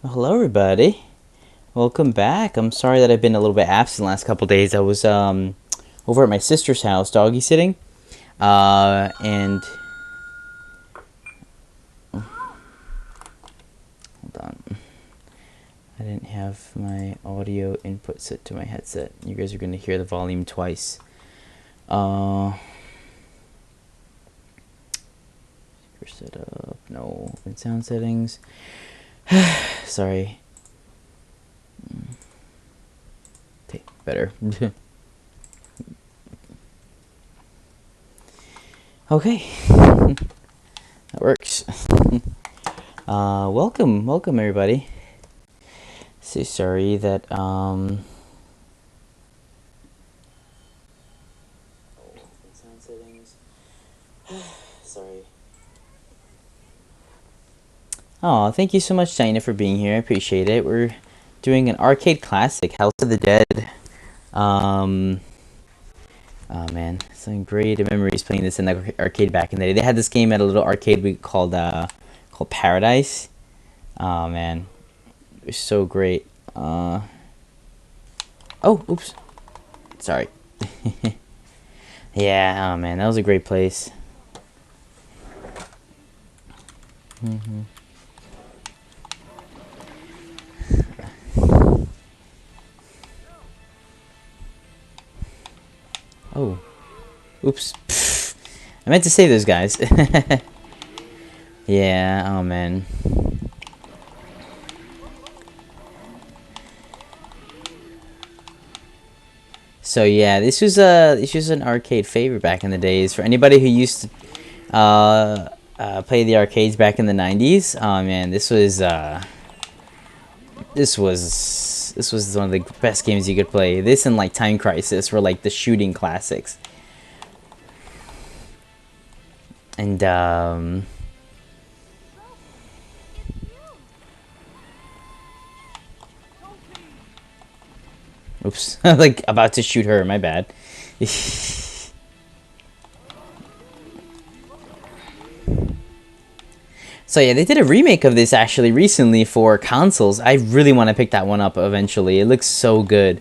Hello, everybody. Welcome back. I'm sorry that I've been a little bit absent the last couple days. I was over at my sister's house, doggy sitting, and hold on. I didn't have my audio input set to my headset. You guys are gonna hear the volume twice. Speaker setup. No. Open sound settings. Sorry. Okay, better. Okay. That works. Welcome everybody. So sorry that sound settings. Sorry. Oh, thank you so much, Dinah, for being here. I appreciate it. We're doing an arcade classic, House of the Dead. Oh man, some great memories playing this in the arcade back in the day. They had this game at a little arcade we called Paradise. Oh man, it was so great. Oh, oops, sorry. Yeah, oh man, that was a great place. Oh, oops. Pfft. I meant to save those guys. Yeah, oh man. So yeah, this was an arcade favorite back in the days for anybody who used to play the arcades back in the 90s. Oh man, this was one of the best games you could play. This and like Time Crisis were like the shooting classics. And oops, like about to shoot her, my bad. So yeah, they did a remake of this actually recently for consoles. I really want to pick that one up eventually. It looks so good.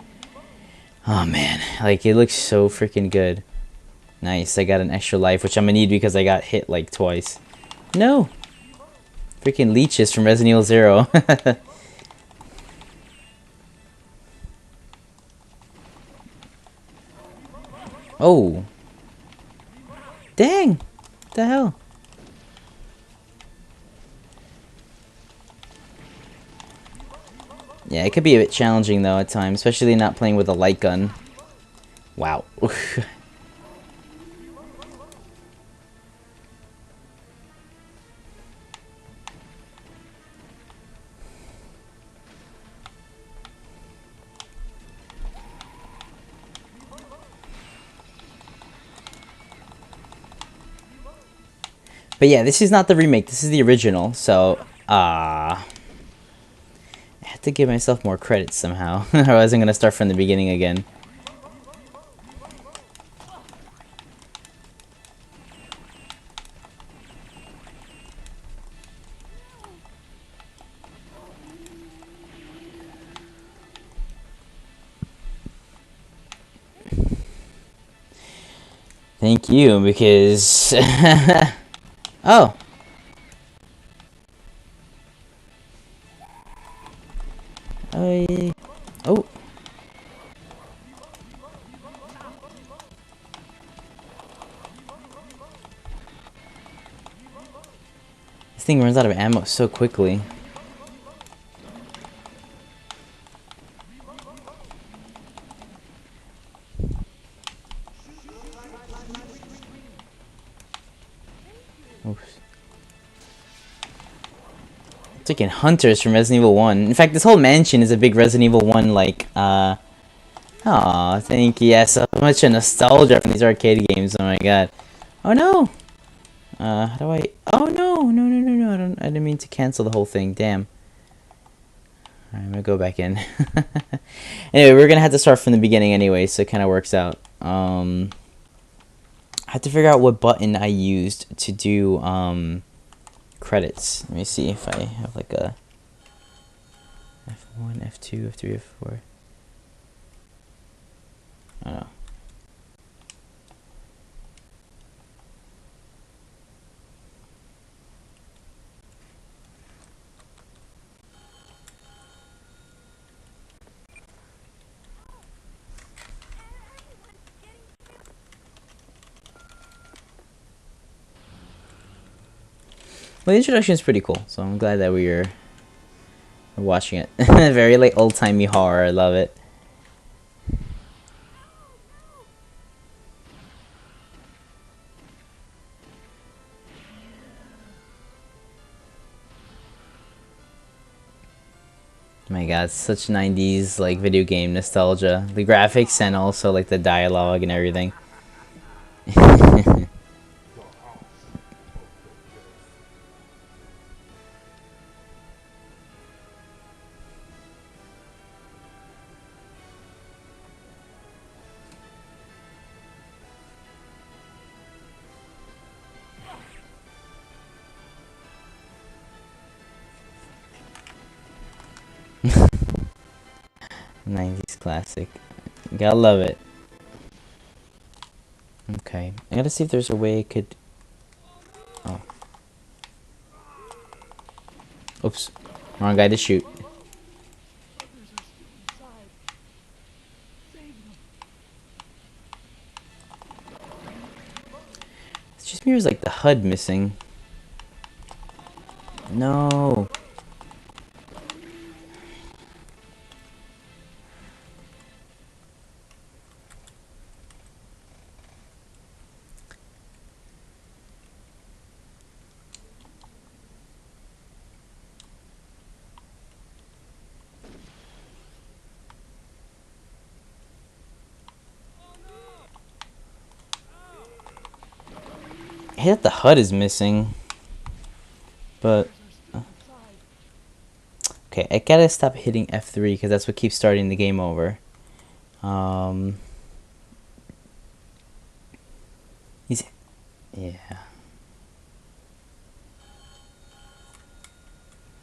Oh man, like it looks so freaking good. Nice, I got an extra life, which I'm gonna need because I got hit like twice. No! Freaking leeches from Resident Evil 0. Oh. Dang! What the hell? Yeah, it could be a bit challenging though at times, especially not playing with a light gun. Wow. But yeah, this is not the remake, this is the original, so, I have to give myself more credit somehow, otherwise I'm gonna start from the beginning again. Thank you, because... Oh! Oh, yeah. Oh! This thing runs out of ammo so quickly. Oops. Freaking hunters from Resident Evil 1. In fact, this whole mansion is a big Resident Evil 1, like, Aw, thank you. Yeah, so much nostalgia from these arcade games. Oh my god. Oh no! How do I... Oh no! No. I didn't mean to cancel the whole thing. Damn. Alright, I'm gonna go back in. Anyway, we're gonna have to start from the beginning anyway, so it kind of works out. I have to figure out what button I used to do, credits. Let me see if I have like a... F1, F2, F3, F4. I don't know. Well, the introduction is pretty cool, so I'm glad that we're watching it. Very like old-timey horror. I love it. Oh my god, such 90s like video game nostalgia. The graphics and also like the dialogue and everything. '90s classic. Gotta love it. Okay, I gotta see if there's a way I could. Oh. Oops. Wrong guy to shoot. It's just me, or is like the HUD missing? No. I hate that the HUD is missing. But okay, I gotta stop hitting F3 because that's what keeps starting the game over. He's yeah.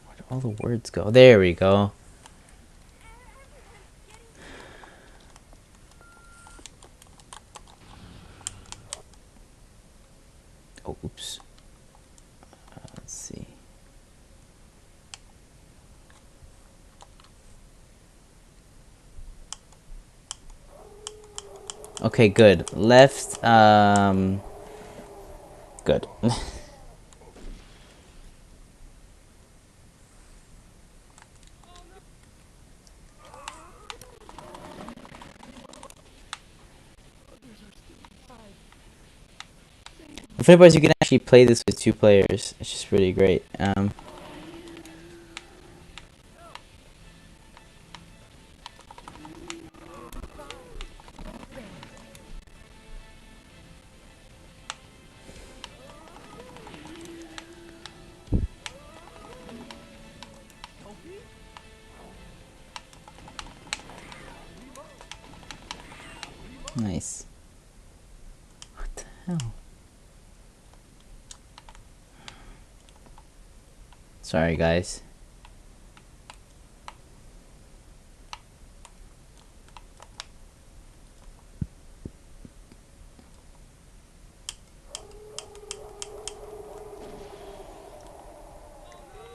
Where do all the words go? There we go. Oh, oops. Let's see. Okay, good. Left, good. The funny part is you can actually play this with 2 players. It's just really great. Nice. What the hell? Sorry, guys.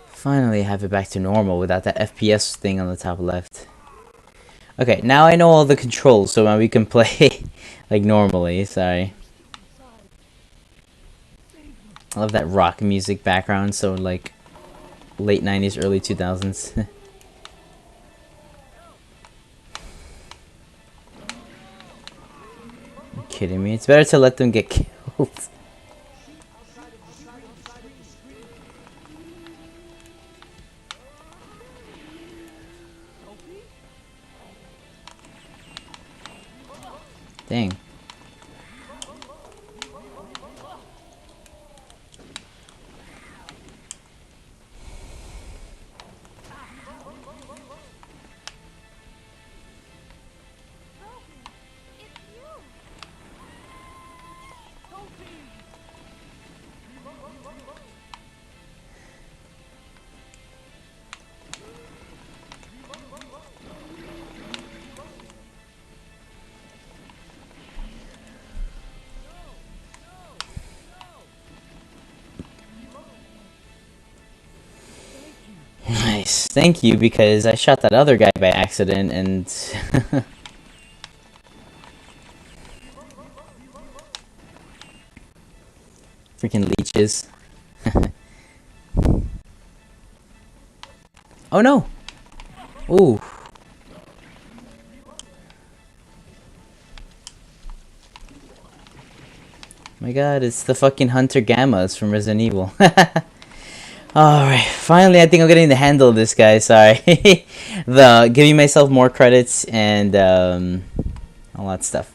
Finally have it back to normal without that FPS thing on the top left. Okay, now I know all the controls, so now we can play like normally. Sorry. I love that rock music background, so like late 90s, early 2000s. Are you kidding me? It's better to let them get killed. Dang. Nice. Thank you, because I shot that other guy by accident and... Freaking leeches. Oh no! Ooh. My god, it's the fucking Hunter Gammas from Resident Evil. Alright, finally I think I'm getting the handle of this guy, sorry. Giving myself more credits and all that stuff.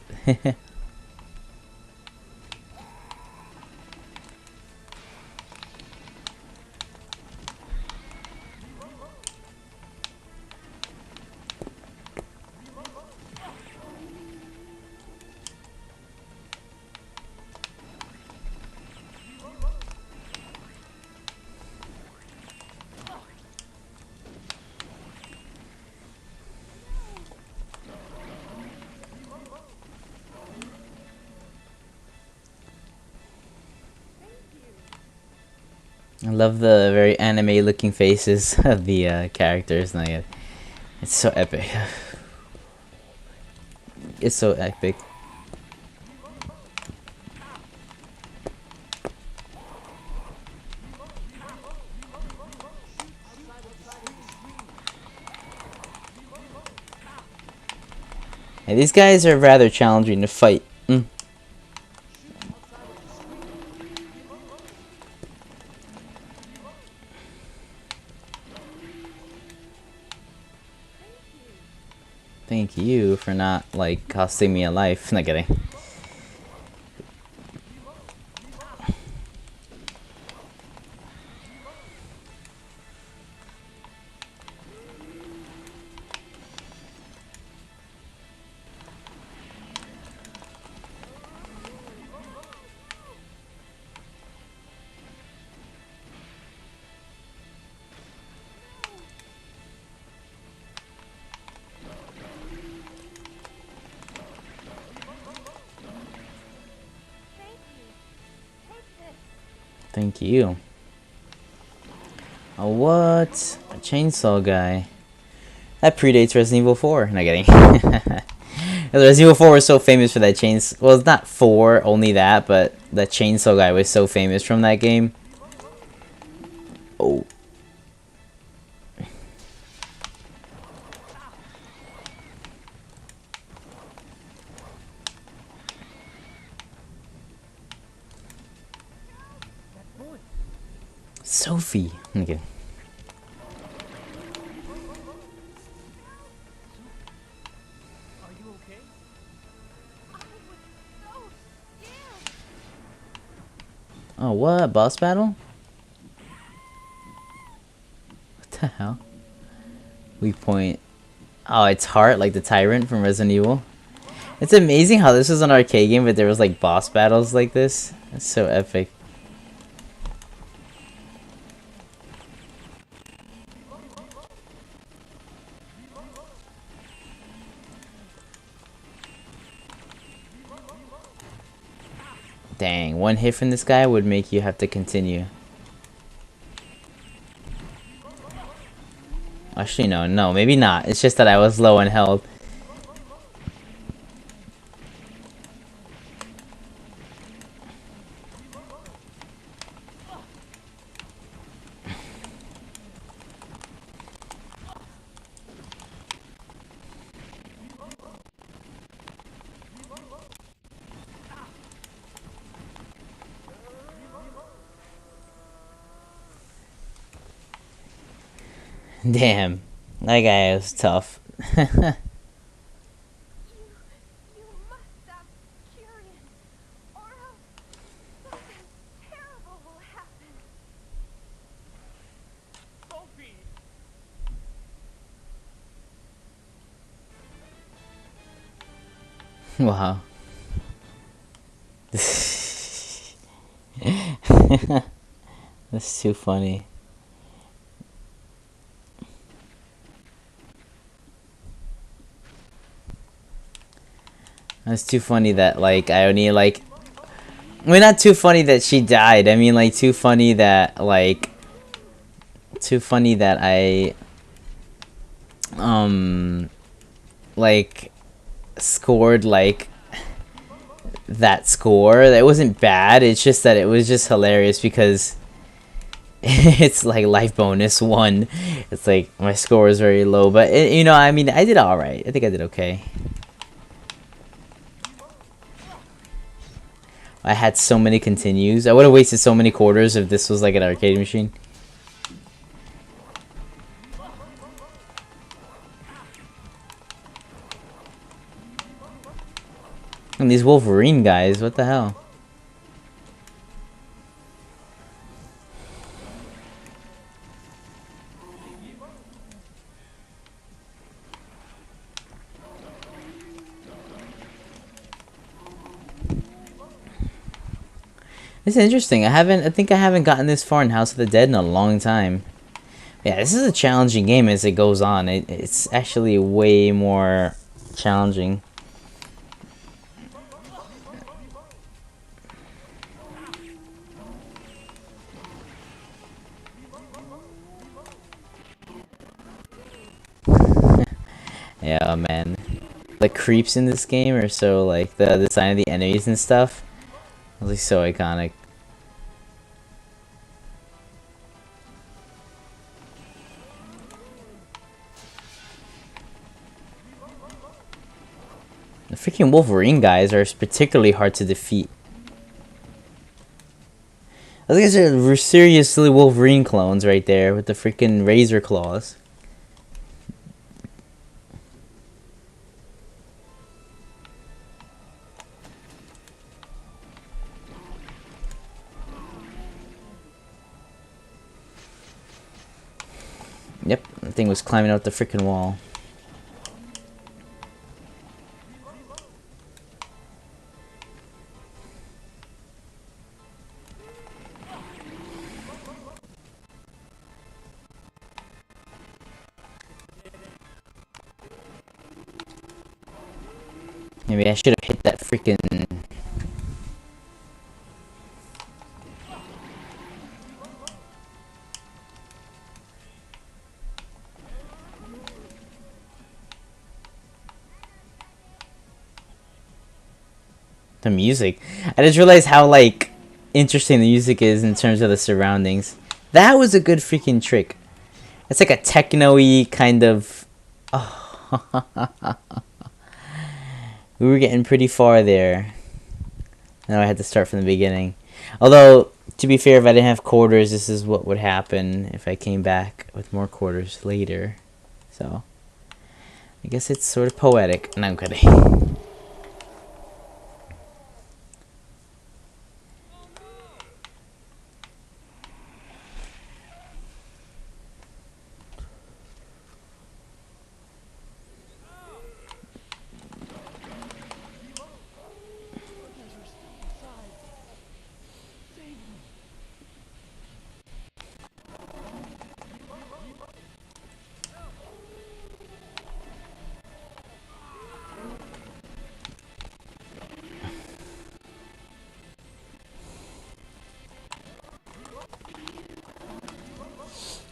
I love the very anime looking faces of the characters. Like, it's so epic. It's so epic. And these guys are rather challenging to fight. Thank you for not, like, costing me a life. Not kidding. Thank you. Oh, what? A chainsaw guy. That predates Resident Evil 4. Not kidding. Resident Evil 4 was so famous for that chainsaw. Well, it's not 4, only that, but that chainsaw guy was so famous from that game. Oh. Sophie. Okay. Oh, what? Boss battle? What the hell? Weak point. Oh, it's Heart, like the Tyrant from Resident Evil. It's amazing how this was an arcade game, but there was like boss battles like this. That's so epic. Dang, one hit from this guy would make you have to continue. Actually, no, maybe not. It's just that I was low on health. Damn, that guy is tough. You must stop Kyrian, or else something terrible will happen. Sophie! Wow. That's too funny. That's too funny that, like, I only, like... I mean, not too funny that she died. I mean, like, too funny that, like... too funny that I like scored like that score. That wasn't bad. It's just that it was just hilarious because it's like life bonus 1. It's like my score was very low, but you know, I mean, I did all right. I think I did okay. I had so many continues. I would have wasted so many quarters if this was like an arcade machine. And these Wolverine guys, what the hell? It's interesting. I think I haven't gotten this far in House of the Dead in a long time. Yeah, this is a challenging game as it goes on. It's actually way more challenging. Yeah, man. The creeps in this game are so, like, the design of the enemies and stuff. It's like so iconic. The freaking Wolverine guys are particularly hard to defeat. Those guys are seriously Wolverine clones right there with the freaking razor claws. Yep, the thing was climbing out the freaking wall. Maybe I should have hit that freaking... the music. I just realized how, like, interesting the music is in terms of the surroundings. That was a good freaking trick. It's like a techno-y kind of... Oh. We were getting pretty far there. Now I had to start from the beginning. Although, to be fair, if I didn't have quarters, this is what would happen if I came back with more quarters later. So, I guess it's sort of poetic. No, I'm kidding.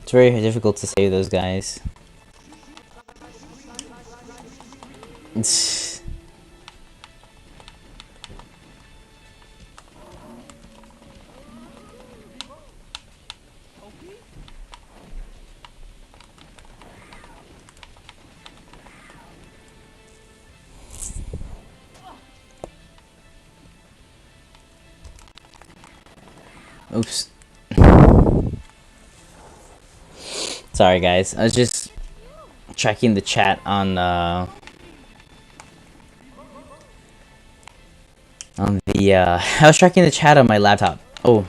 It's very difficult to save those guys. Oops. Sorry guys, I was just checking the chat on the I was checking the chat on my laptop. Oh.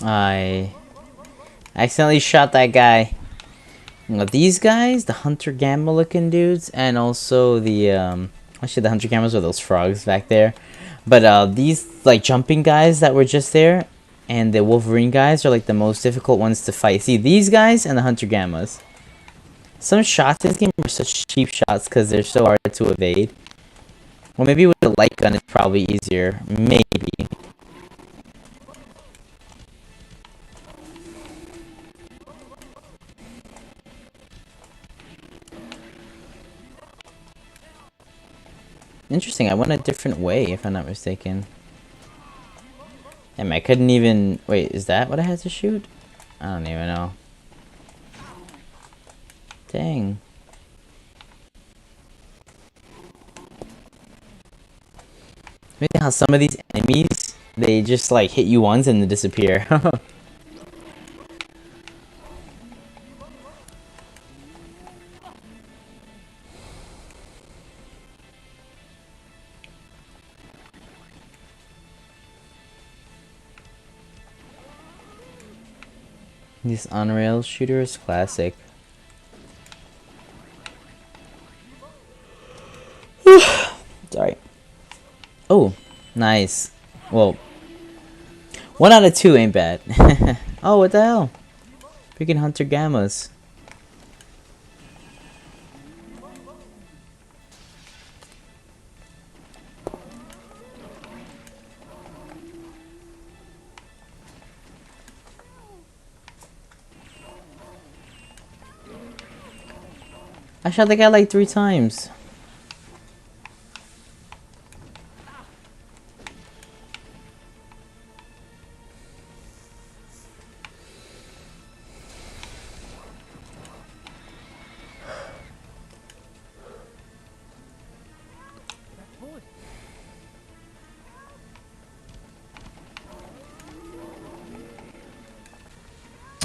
I accidentally shot that guy. Now, these guys, the Hunter Gamma looking dudes, and also the actually the Hunter Gammas are those frogs back there. But these like jumping guys that were just there, and the Wolverine guys are like the most difficult ones to fight. See, these guys and the Hunter Gammas. Some shots in this game are such cheap shots because they're so hard to evade. Well, maybe with the light gun it's probably easier. Maybe. Interesting, I went a different way, if I'm not mistaken. Damn, I couldn't even... Wait, is that what I had to shoot? I don't even know. Dang. Maybe how some of these enemies, they just like hit you once and then disappear. This on-rail shooter is classic. Sorry. Oh, nice. Well, 1 out of 2 ain't bad. Oh, what the hell? Freaking Hunter Gammas. I shot the guy like 3 times.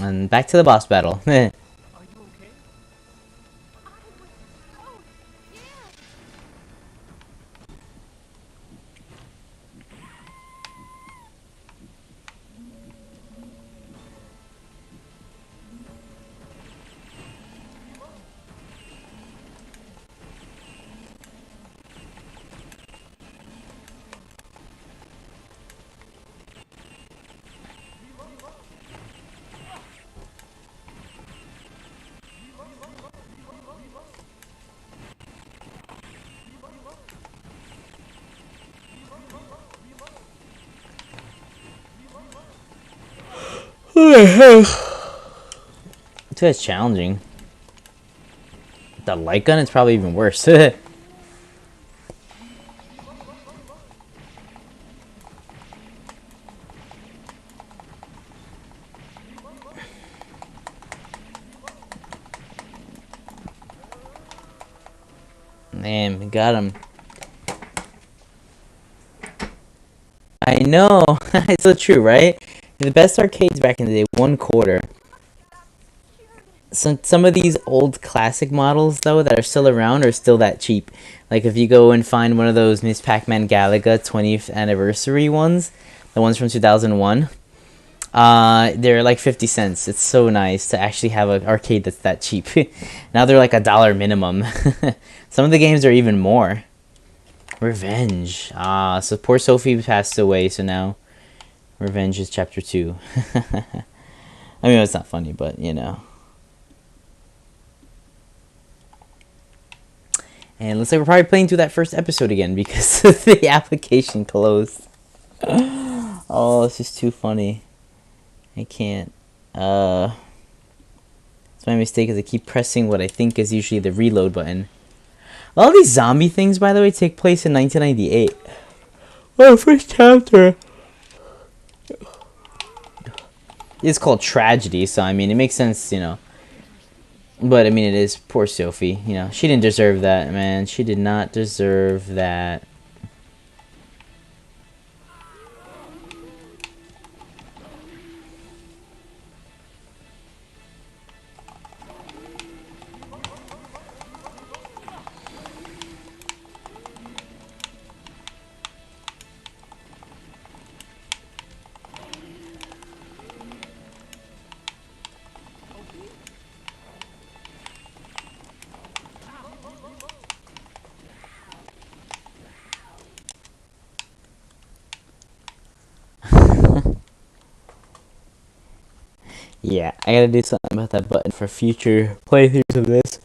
And back to the boss battle. Are you okay? I was so scared. It's challenging. The light gun is probably even worse. Man, we got him. I know. It's so true, right? The best arcades back in the day, 1/4. Some of these old classic models though that are still around are still that cheap. Like if you go and find one of those Miss Pac-Man Galaga 20th anniversary ones, the ones from 2001, they're like 50 cents. It's so nice to actually have an arcade that's that cheap. Now they're like $1 minimum. Some of the games are even more. Revenge. Ah, so poor Sophie passed away, so now Revenge is chapter 2. I mean, it's not funny, but you know. And looks like we're probably playing through that first episode again because the application closed. Oh, this is too funny. I can't. It's my mistake because I keep pressing what I think is usually the reload button. All these zombie things, by the way, take place in 1998. Oh, first chapter. It's called Tragedy, so I mean, it makes sense, you know. But I mean, it is poor Sophie. You know, she didn't deserve that, man. She did not deserve that. Yeah, I gotta do something about that button for future playthroughs of this.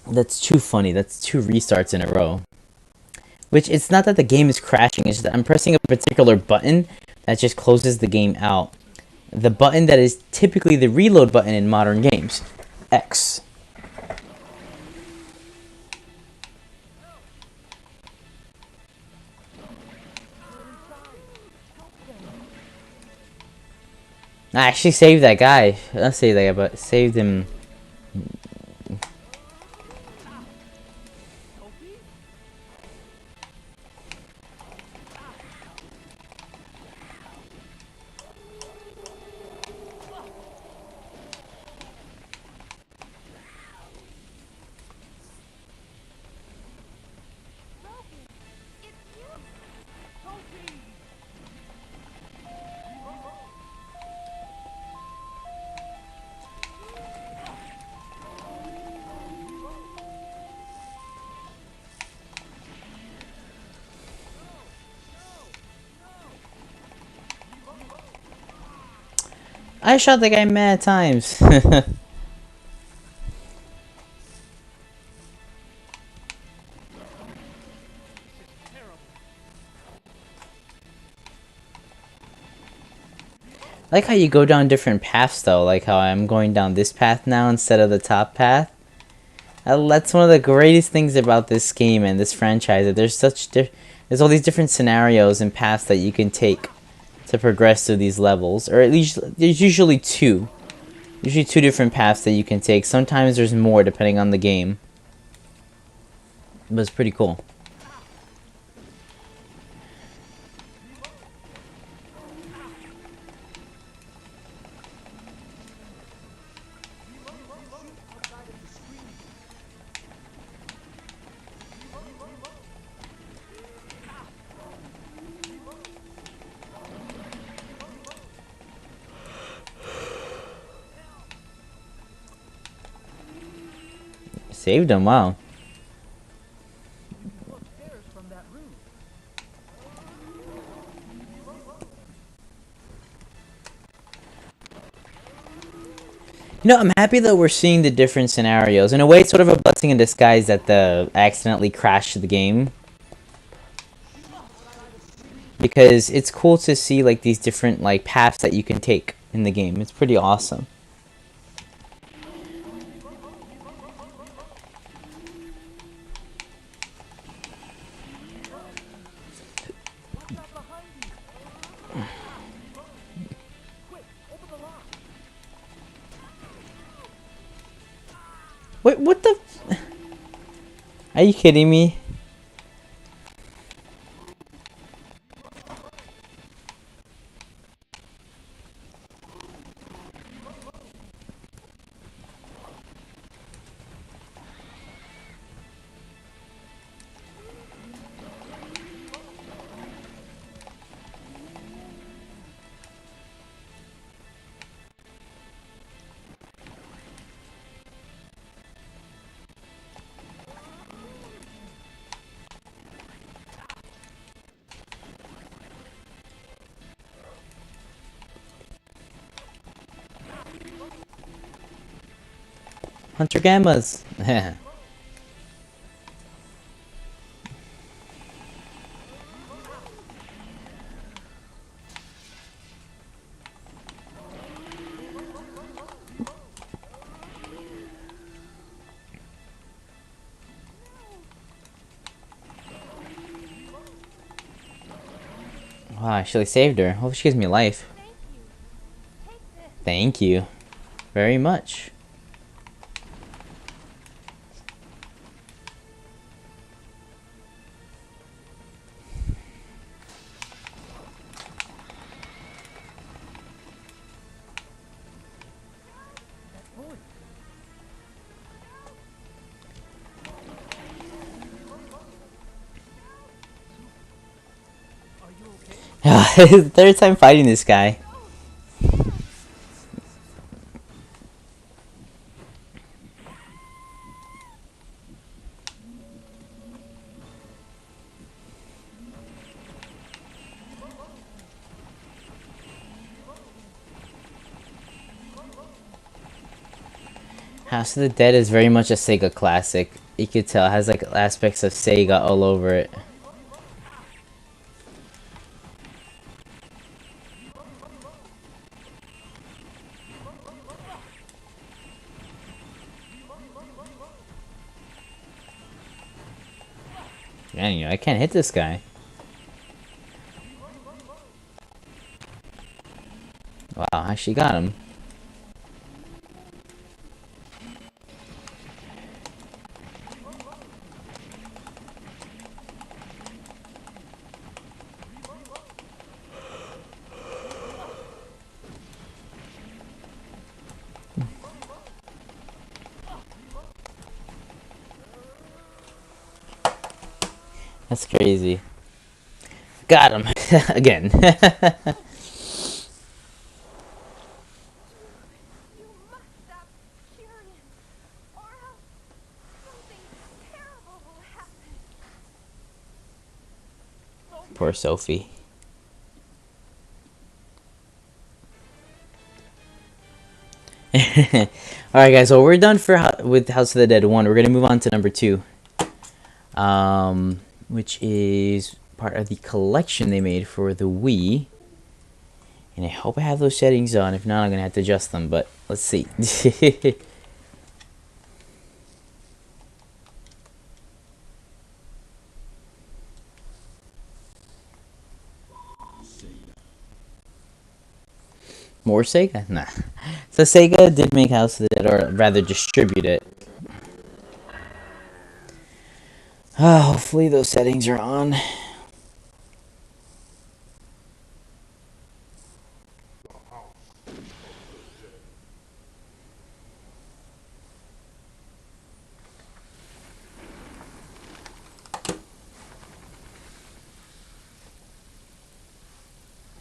That's too funny. That's 2 restarts in a row. Which, it's not that the game is crashing, it's just that I'm pressing a particular button that just closes the game out. The button that is typically the reload button in modern games. X. I actually saved that guy. Not saved that guy, but saved him. I shot the guy mad times. I like how you go down different paths though, like how I'm going down this path now instead of the top path. That's one of the greatest things about this game and this franchise, that there's all these different scenarios and paths that you can take to progress through these levels, or at least there's usually two. Usually 2 different paths that you can take. Sometimes there's more depending on the game. But it's pretty cool. Saved him, wow. You know, I'm happy that we're seeing the different scenarios. In a way, it's sort of a blessing in disguise that I accidentally crashed the game. Because it's cool to see like these different like paths that you can take in the game. It's pretty awesome. Wait, what the? Are you kidding me? Hunter Gammas. Wow, I actually saved her. Hope she gives me life. Thank you very much. Third time fighting this guy. House of the Dead is very much a Sega classic. You could tell it has like aspects of Sega all over it. Man, I can't hit this guy. Wow, I actually got him. That's crazy. Got him again. You must stop Tyrion, or else something terrible will happen. Poor Sophie. Alright guys, so we're done with House of the Dead 1. We're going to move on to number 2. Which is part of the collection they made for the Wii. And I hope I have those settings on. If not, I'm going to have to adjust them, but let's see. More Sega? Nah. So Sega did make House of the Dead, or rather distribute it. Hopefully those settings are on.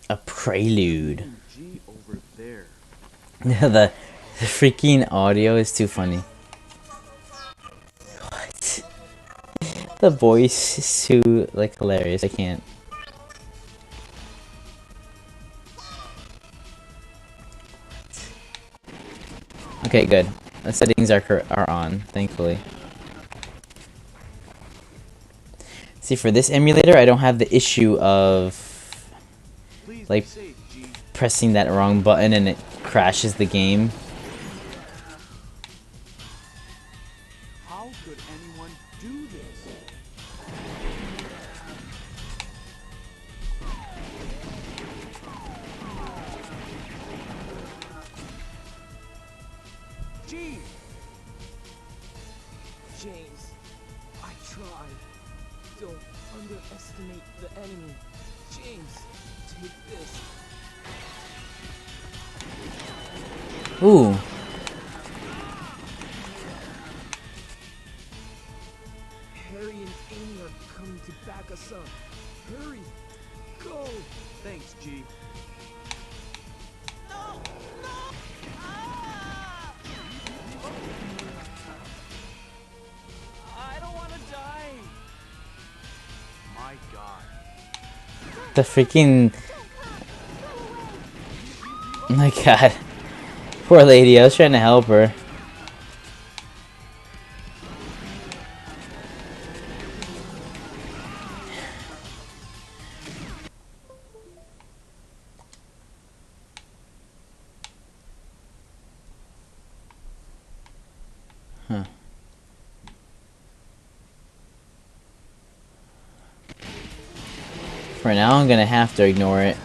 A prelude. Over there. the freaking audio is too funny. What? The voice is too like hilarious. I can't. Okay, good. The settings are on, thankfully. See, for this emulator, I don't have the issue of like pressing that wrong button and it crashes the game. How could anyone do this? Gee! James, I tried. Don't underestimate the enemy. James, take this. Ooh. Harry and Amy are coming to back us up. Hurry! Go! Thanks, G. No! No! Ah! I don't want to die! My God. The freaking... Oh my god. Poor lady, I was trying to help her. Huh. For now, I'm gonna have to ignore it.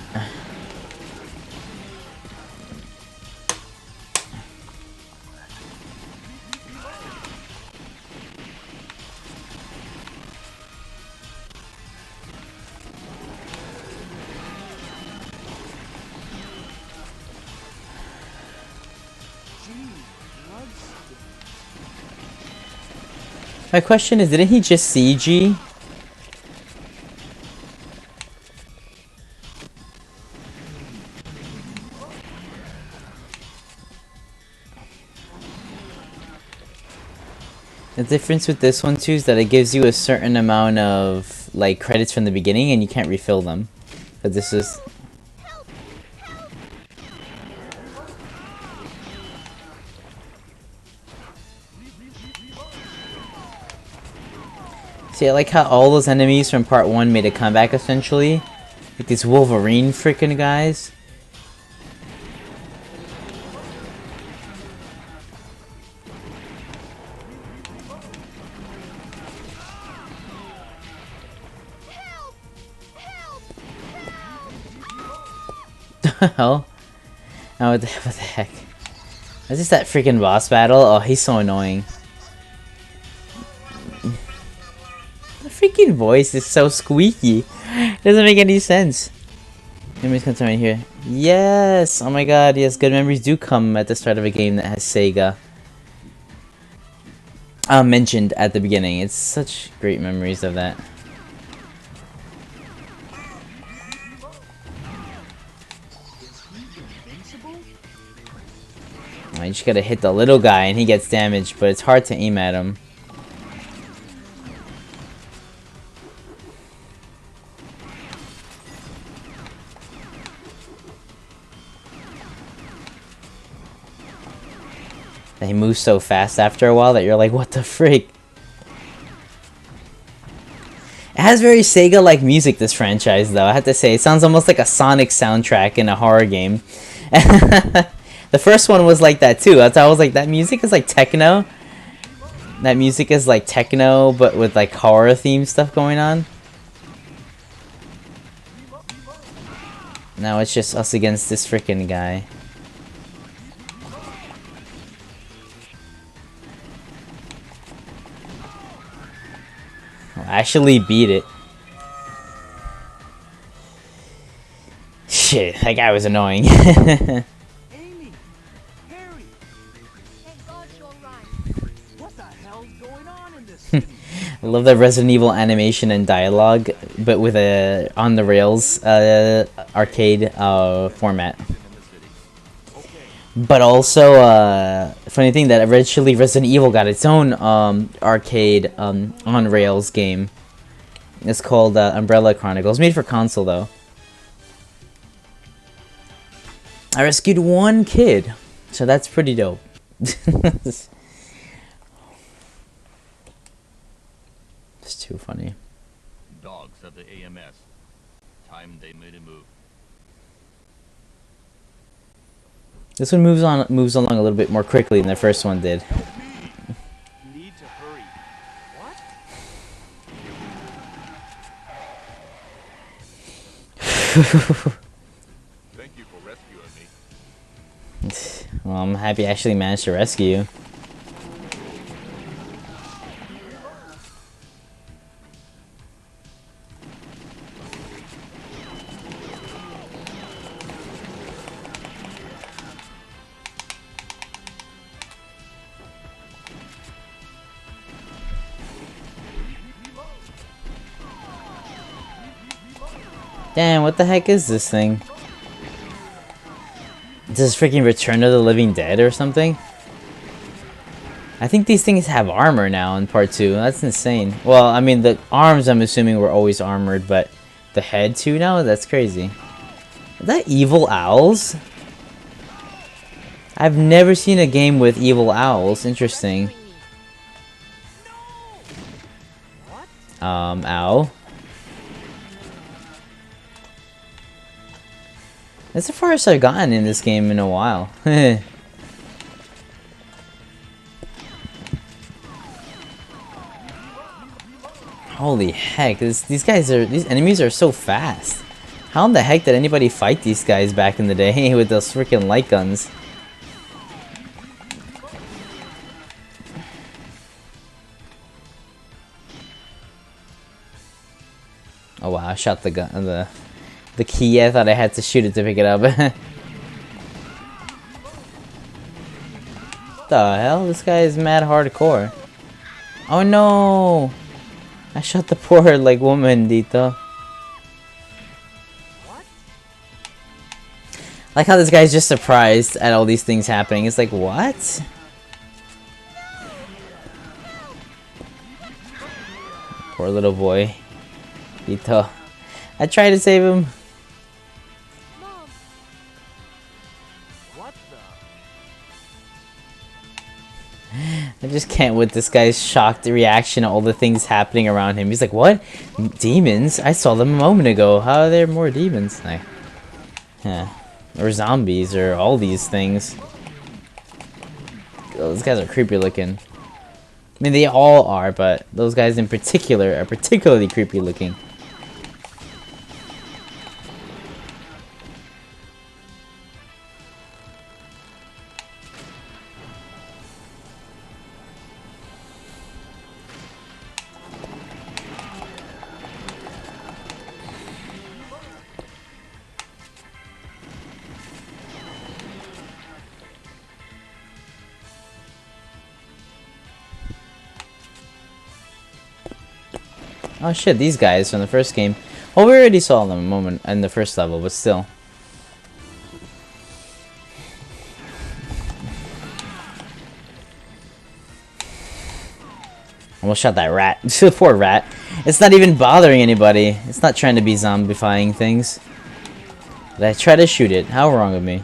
My question is, didn't he just see G? The difference with this one too is that it gives you a certain amount of like credits from the beginning and you can't refill them. But this is... Help! Help! See, I like how all those enemies from part 1 made a comeback essentially. Like these Wolverine freaking guys. Help! Help! Hell? Oh, what the heck? Is this that freaking boss battle? Oh, he's so annoying. The freaking voice is so squeaky. Doesn't make any sense. Memories come to right here. Yes! Oh my god, yes, good memories do come at the start of a game that has Sega. Mentioned at the beginning. It's such great memories of that. You just gotta hit the little guy and he gets damaged, but it's hard to aim at him. They move so fast after a while that you're like, what the freak? It has very Sega-like music, this franchise, though. I have to say, it sounds almost like a Sonic soundtrack in a horror game. The first one was like that too. That's how I was like, that music is like techno. That music is like techno, but with like horror theme stuff going on. Now it's just us against this freaking guy. I'll actually beat it. Shit, that guy was annoying. Amy! Harry! Thank God you're right. What the hell's going on in this city? I love that Resident Evil animation and dialogue, but with a on the rails arcade format. But also, funny thing that eventually Resident Evil got its own arcade on rails game. It's called Umbrella Chronicles, made for console though. I rescued one kid, so that's pretty dope. It's too funny. Dogs of the AMS. Time they made a move. This one moves along a little bit more quickly than the first one did. You need to hurry. What? Thank you for rescuing me. Well, I'm happy I actually managed to rescue you. Damn, what the heck is this thing? Is this freaking Return of the Living Dead or something? I think these things have armor now in part 2. That's insane. Well, I mean, the arms I'm assuming were always armored, but the head too now? That's crazy. Is that evil owls? I've never seen a game with evil owls. Interesting. Ow. That's the farthest I've gotten in this game in a while. Holy heck, these enemies are so fast. How in the heck did anybody fight these guys back in the day with those freaking light guns? Oh wow, I shot the gun, the key. I thought I had to shoot it to pick it up. The hell? This guy is mad hardcore. Oh no! I shot the poor like woman, Dito. What? Like how this guy's just surprised at all these things happening. It's like, what? Poor little boy. Dito. I tried to save him. Mom, What the? The just can't with this guy's shocked reaction to all the things happening around him. He's like, what? Demons? I saw them a moment ago. How are there more demons? Like, yeah. Or zombies, or all these things. Oh, those guys are creepy looking. I mean, they all are, but those guys in particular are particularly creepy looking. Oh shit, these guys from the first game. Well, we already saw them a moment in the first level, but still. Almost shot that rat. Poor rat. It's not even bothering anybody. It's not trying to be zombifying things. But I try to shoot it. How wrong of me.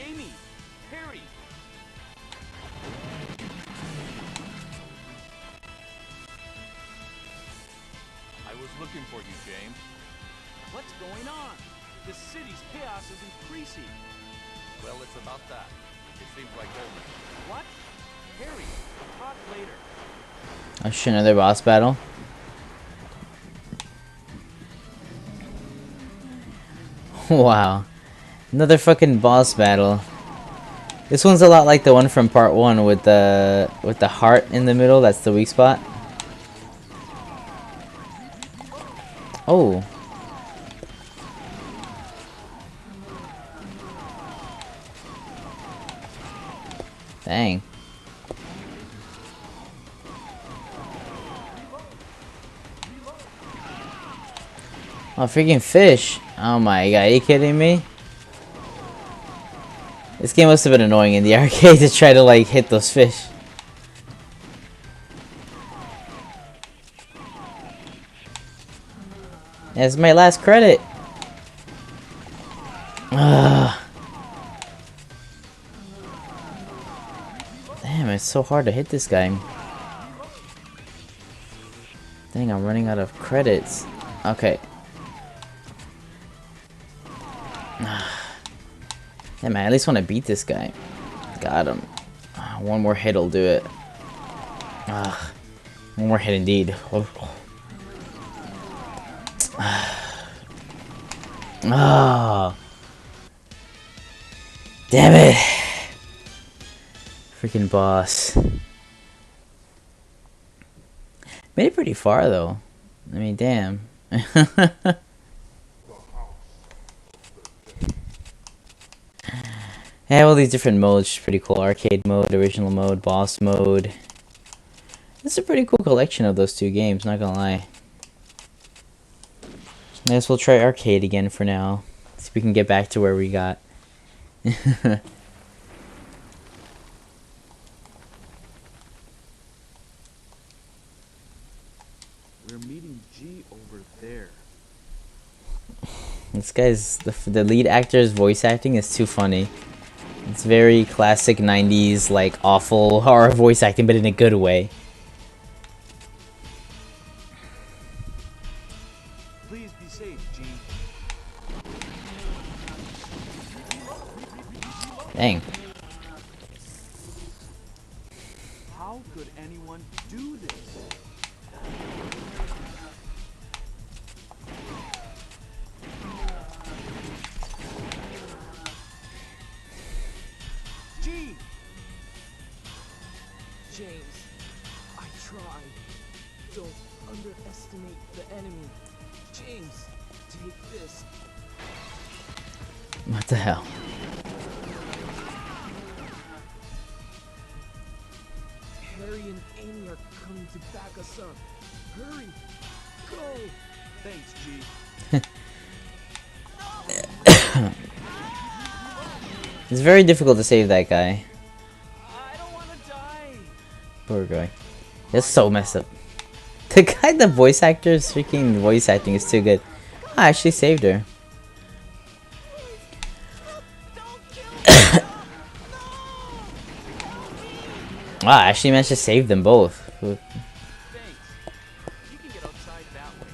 Amy! Harry! I was looking for you, James. What's going on? The city's chaos is increasing. Well, it's about that. It seems like Goldman. What? Harry, talk later. Oh shit, another boss battle. Wow. Another fucking boss battle. This one's a lot like the one from part 1 with the heart in the middle. That's the weak spot. Oh. Dang. Oh, freaking fish. Oh my god, are you kidding me? This game must have been annoying in the arcade to try to like hit those fish. That's my last credit. Ugh. Damn, it's so hard to hit this guy. Dang, I'm running out of credits. Okay. Yeah, man, I at least want to beat this guy. Got him. One more hit will do it. One more hit indeed. Oh. Damn it. Freaking boss. Made it pretty far though. I mean, damn. They have all these different modes, which is pretty cool. Arcade mode, original mode, boss mode. It's a pretty cool collection of those two games, not gonna lie. I guess we'll try arcade again for now. See if we can get back to where we got. We're meeting G over there. This guy's, the lead actor's voice acting is too funny. It's very classic 90s, like, awful horror voice acting, but in a good way. Please be safe, G. Dang. How could anyone do this? G! James, I tried. Don't underestimate the enemy. James, take this. What the hell? coming to back us up. Hurry! Go! Thanks, G. It's very difficult to save that guy. I don't want to die! Poor guy. That's so messed up. The guy, the voice actor's freaking voice acting is too good. I actually saved her. Wow, I actually managed to save them both. Thanks. You can get outside that way.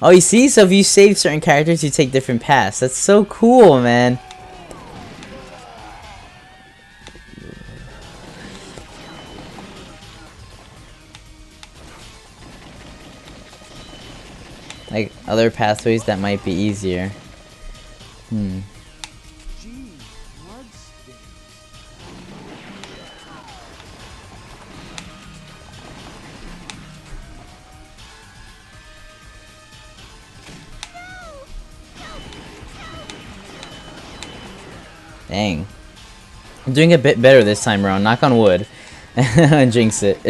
Oh, you see? So if you save certain characters, you take different paths. That's so cool, man. Like, other pathways that might be easier. Gee, bloodstains. Dang. I'm doing a bit better this time around, knock on wood. Jinx it.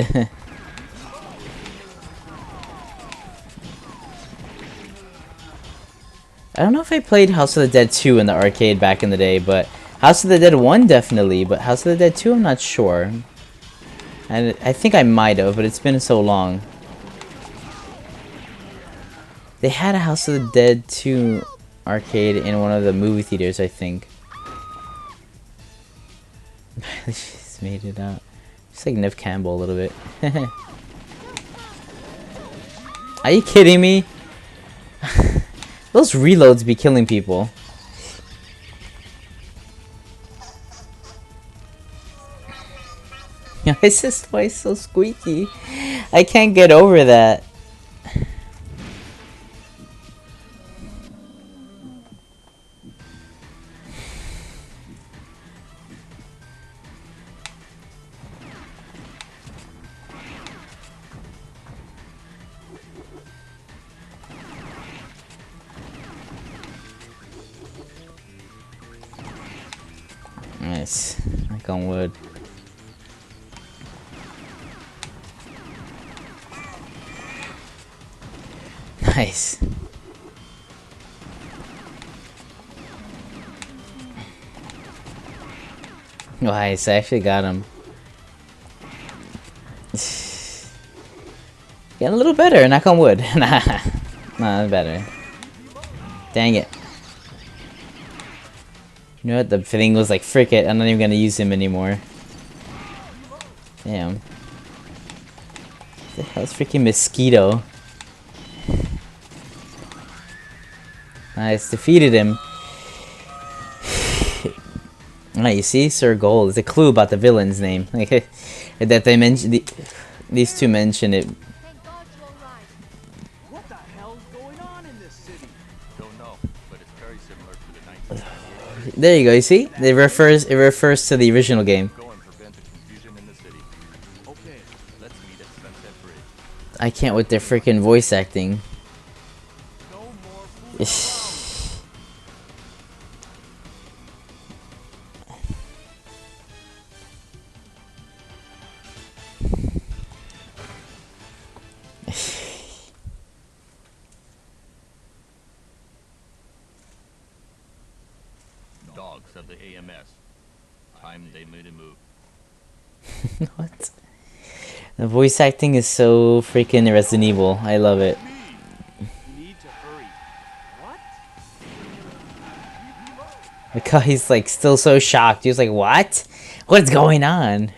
I don't know if I played House of the Dead 2 in the arcade back in the day, but House of the Dead 1 definitely, but House of the Dead 2 I'm not sure. And I think I might have, but it's been so long. They had a House of the Dead 2 arcade in one of the movie theaters, I think. Just made it out. Just like Neve Campbell a little bit. Are you kidding me? Those reloads be killing people. Why is this voice so squeaky? I can't get over that. Nice. Knock on wood. Nice. Nice, I actually got him. Getting a little better, knock on wood. Nah, better. Dang it. You know what? The thing was like, frick it, I'm not even gonna use him anymore. Damn. What the hell's freaking mosquito? Nice, defeated him. Alright, you see, Sir Gold. It's a clue about the villain's name. Like that they mentioned. These two mention it. Thank God you're right. What the hell's going on in this city? Don't know, but it's very similar to the 1998 There you go. You see, it refers to the original game. Go and prevent the confusion in the city. Okay, Let's meet at Sunset Bridge. I can't with their freaking voice acting. no more fooling. Dogs of the AMS. Time they made a move. What? The voice acting is so freaking Resident Evil. I love it. You need to hurry. What? The guy's like still so shocked. He was like, "What? What's going on?"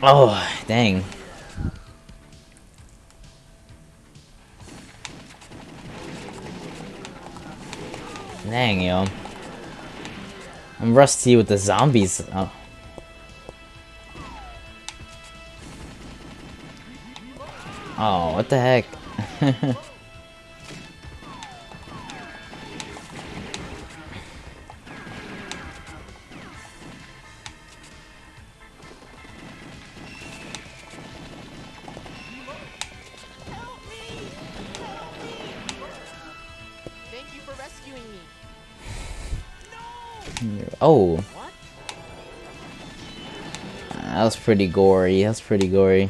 Oh, dang. Dang, yo. I'm rusty with the zombies. Oh. Oh, what the heck? Thank you for rescuing me. Oh. That was pretty gory. That's pretty gory.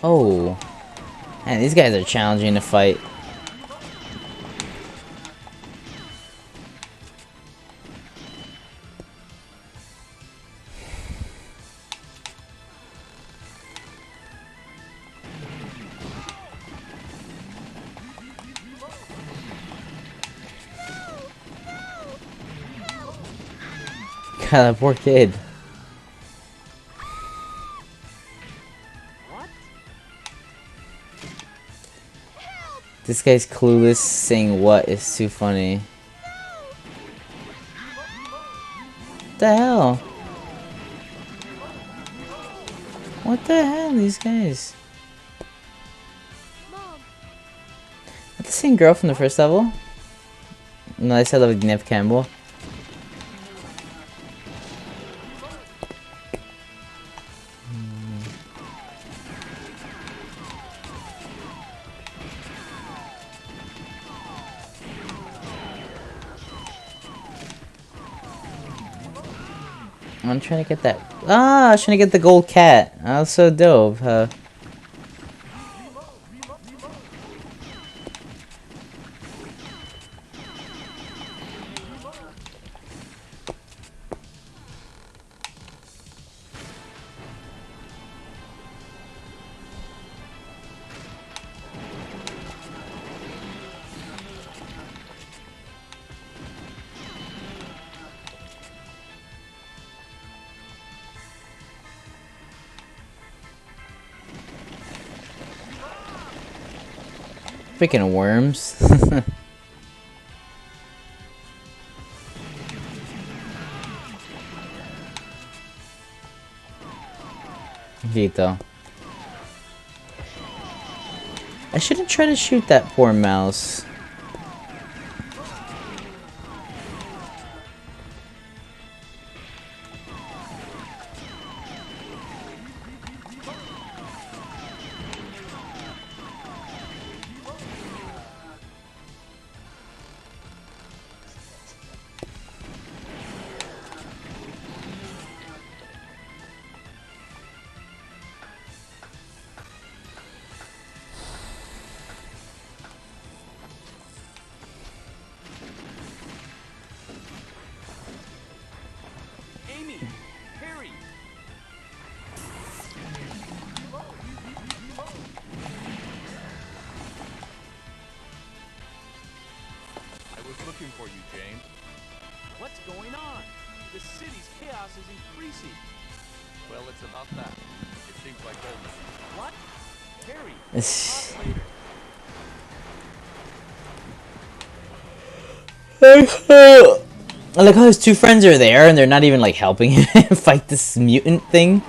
Oh. Man, these guys are challenging to fight. God, that poor kid. This guy's clueless saying what is too funny. What the hell? What the hell, these guys? Mom, That the same girl from the first level? No, I said like Nev Campbell. I'm trying to get that. Ah, I was trying to get the gold cat. That was so dope. Freaking worms. Vito. I shouldn't try to shoot that poor mouse. Amy! Harry! I was looking for you, James. What's going on? The city's chaos is increasing. Well, it's about that. It seems like Goldman. What? Harry! It's- Talk later. I like how his two friends are there and they're not even like helping him fight this mutant thing.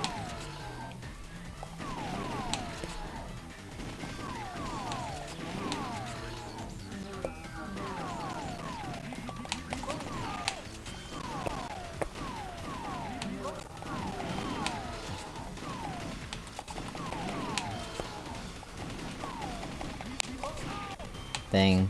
Thing.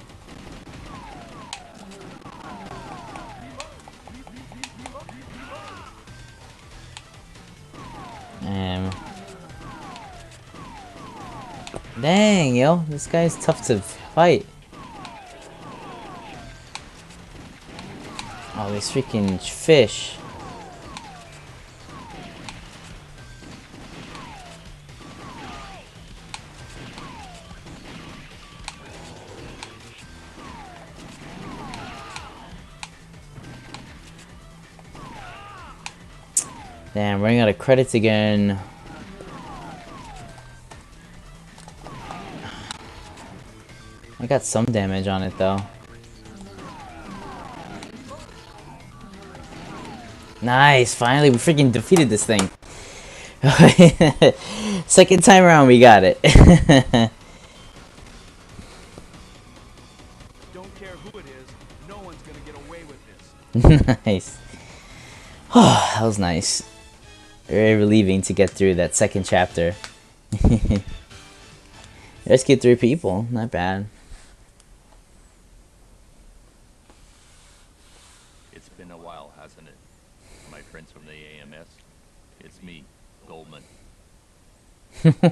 Dang, yo, this guy's tough to fight. Oh, these freaking fish. Damn, running out of credits again. I got some damage on it though. Nice, finally we freaking defeated this thing. Second time around we got it. Don't care who it is, no one's gonna get away with this. Nice. Oh, that was nice. Very relieving to get through that second chapter. It Rescued 3 people. Not bad. It's been a while, hasn't it? My friends from the AMS. It's me, Goldman. What? Well,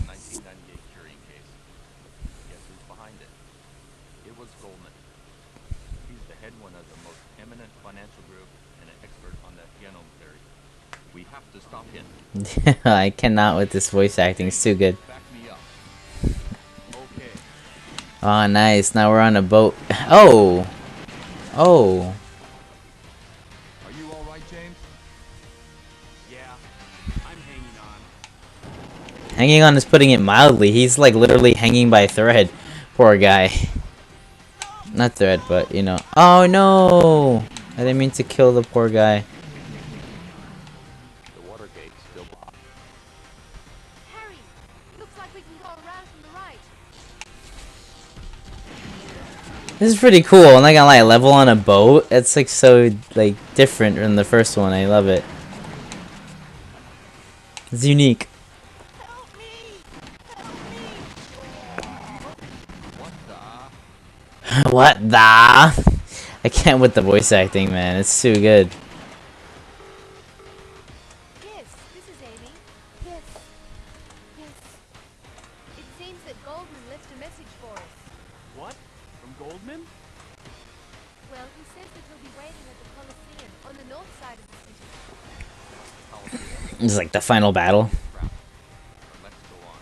1998 Curie case. Guess who's behind it? It was Goldman. He's the head one of the most eminent financial group and an expert on the genome theory. We have to stop him. I cannot with this voice acting. It's too good. Back me up. Okay. Oh, nice. Now we're on a boat. Oh! Oh. Are you all right, James? Yeah, I'm hanging on. Hanging on is putting it mildly. He's like literally hanging by a thread. Poor guy. Not thread, but you know. Oh no! I didn't mean to kill the poor guy. The water gate's still blocked. Harry, looks like we can go around from the right. This is pretty cool. I'm not gonna lie. Level on a boat. It's like so like different from the first one. I love it. It's unique. Help me! Help me! What the? I can't with the voice acting, man. It's too good. Yes, this is Amy. Yes. Yes. It seems that Goldman left a message for us. What? From Goldman? Well, he says that he'll be waiting at the Colosseum on the north side of the city. This is like the final battle. Let's go on.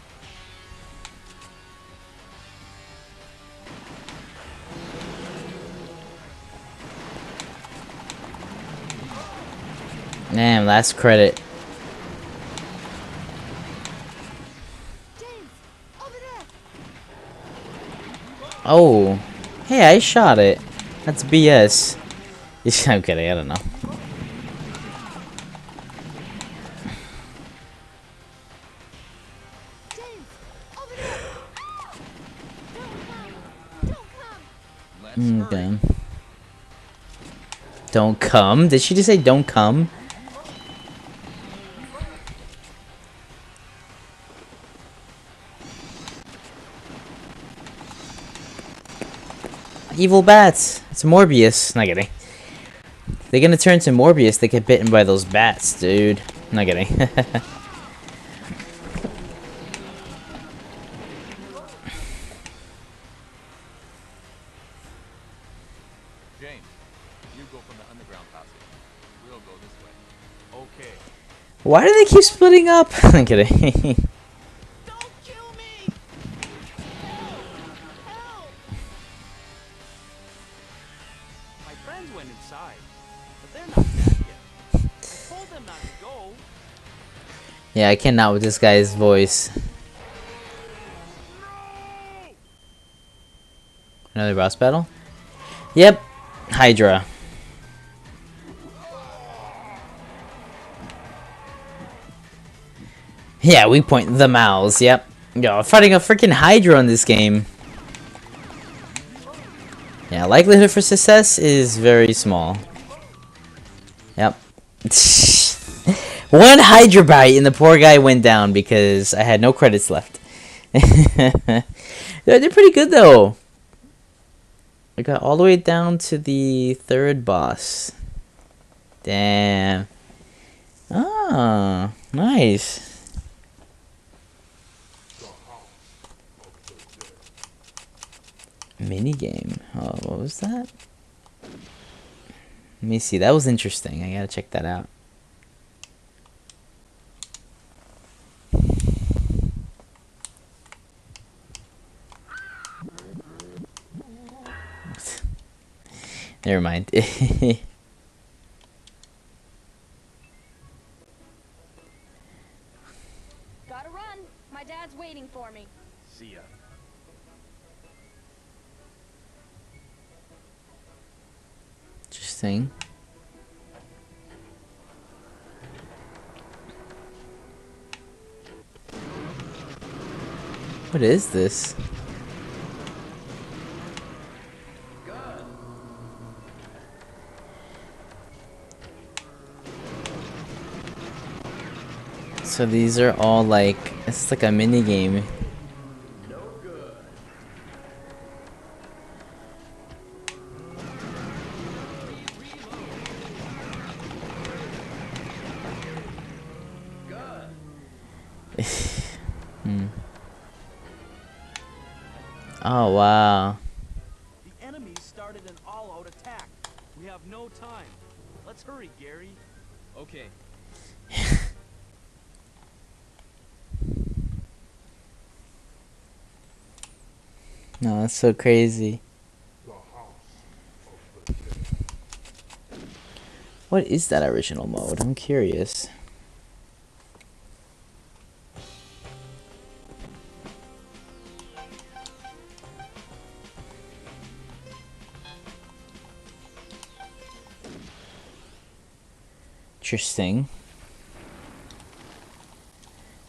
Damn, last credit. James! Over there! Oh. Hey, I shot it. That's BS. I'm kidding, I don't know. James! Over there! Don't come! Don't come! Let's hurry. Okay. Don't come? Did she just say don't come? Evil bats. It's Morbius. Not kidding. They're gonna turn to Morbius. They get bitten by those bats, dude. Not kidding. James, you go from the underground passage. We'll go this way. Okay. Why do they keep splitting up? I'm kidding. Don't kill me! Help! My friends went inside, but they're not dead yet. I told them not to go. Yeah, I cannot with this guy's voice. Another boss battle? Yep. Hydra. Yeah, we point the mouths. Yep. Yo, fighting a freaking Hydra in this game. Yeah, likelihood for success is very small. Yep. One Hydra bite and the poor guy went down because I had no credits left. They're pretty good though. I got all the way down to the 3rd boss. Damn. Ah, nice. Minigame. Oh, what was that? Let me see. That was interesting. I gotta check that out. Never mind. Gotta run! My dad's waiting for me. See ya. Interesting. What is this? So these are all like It's like a mini game. Oh wow. The enemy started an all-out attack. We have no time. Let's hurry, Gary. Okay. No, that's so crazy. What is that original mode? I'm curious. Interesting.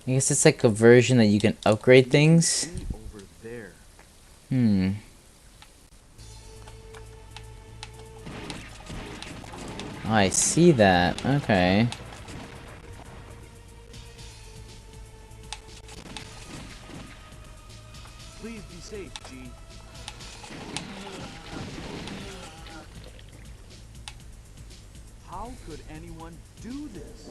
I guess it's like a version that you can upgrade things. Over there. Hmm. Oh, I see that. Okay. Please be safe, G. How could anyone do this?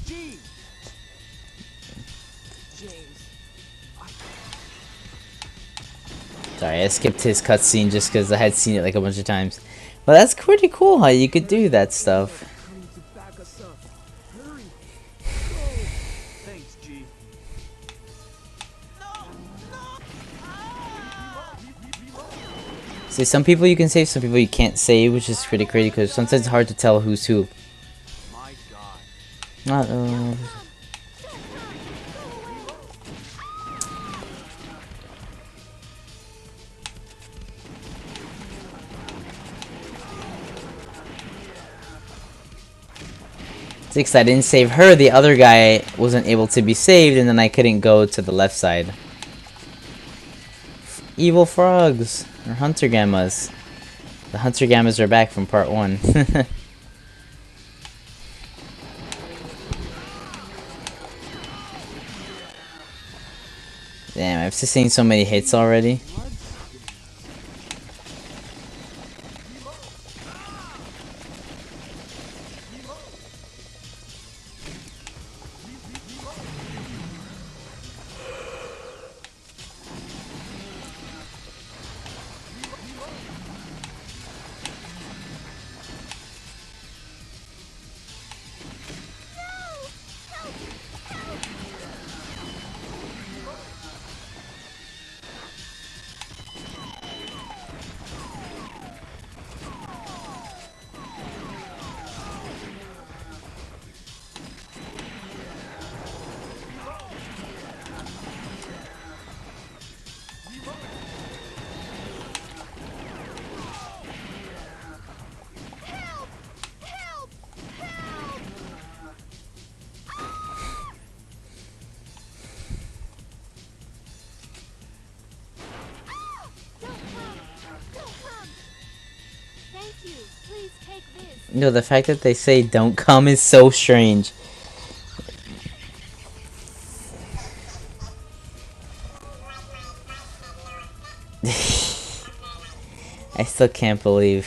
G. James. Sorry, I skipped his cutscene just because I had seen it like a bunch of times. Well, that's pretty cool how you could do that stuff. Coming to back us up. Hurry. Go. Thanks, G. See, some people you can save, some people you can't save, which is pretty crazy because sometimes it's hard to tell who's who. My God. Uh-oh. Since I didn't save her, the other guy wasn't able to be saved, and then I couldn't go to the left side. Evil frogs, or hunter gammas. The hunter gammas are back from part 1. Damn, I've just seen so many hits already. Thank you. Please take this. No, the fact that they say don't come is so strange. I still can't believe.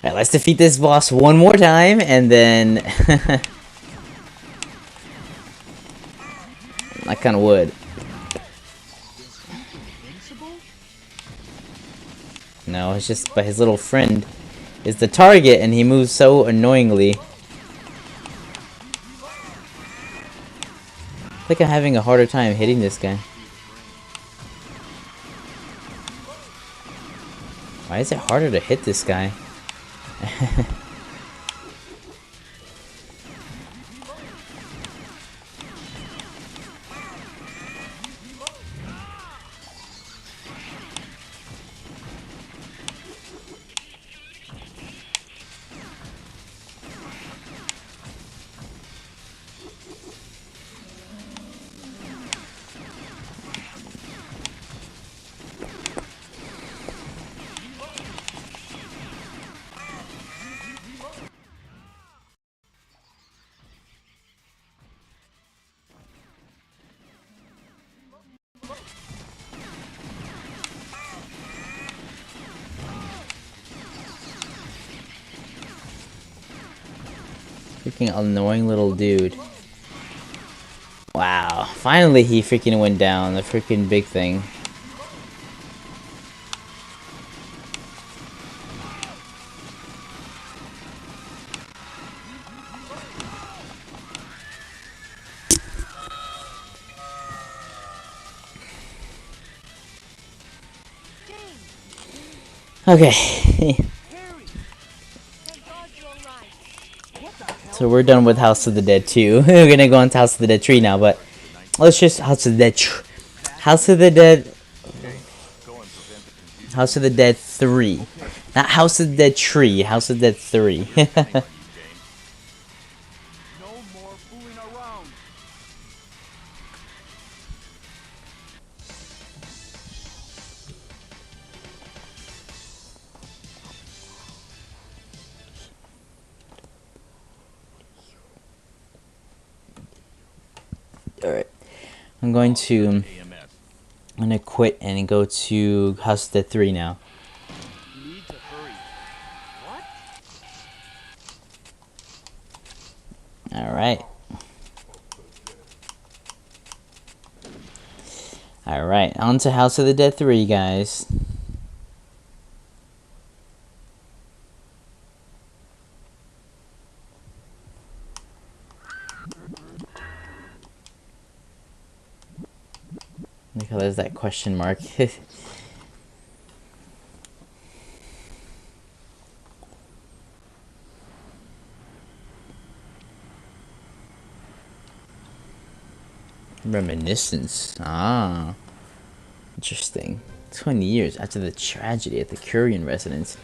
Alright, let's defeat this boss one more time and then I kinda would. No, it's just but his little friend is the target and he moves so annoyingly. I think I'm having a harder time hitting this guy. Why is it harder to hit this guy? Freaking annoying little dude. Wow. Finally he freaking went down. The freaking big thing. Okay. Thank God you're right. So we're done with House of the Dead 2. We're gonna go on to House of the Dead 3 now, but let's just House of the Dead House of the Dead House of the Dead 3. Not House of the Dead 3, House of the Dead 3. No more fooling around. Alright. I'm gonna quit and go to House of the Dead 3 now. Need to hurry. What? Alright. Alright, on to House of the Dead 3, guys. Look how there's that question mark. Reminiscence. Ah. Interesting. 20 years after the tragedy at the Curian residence.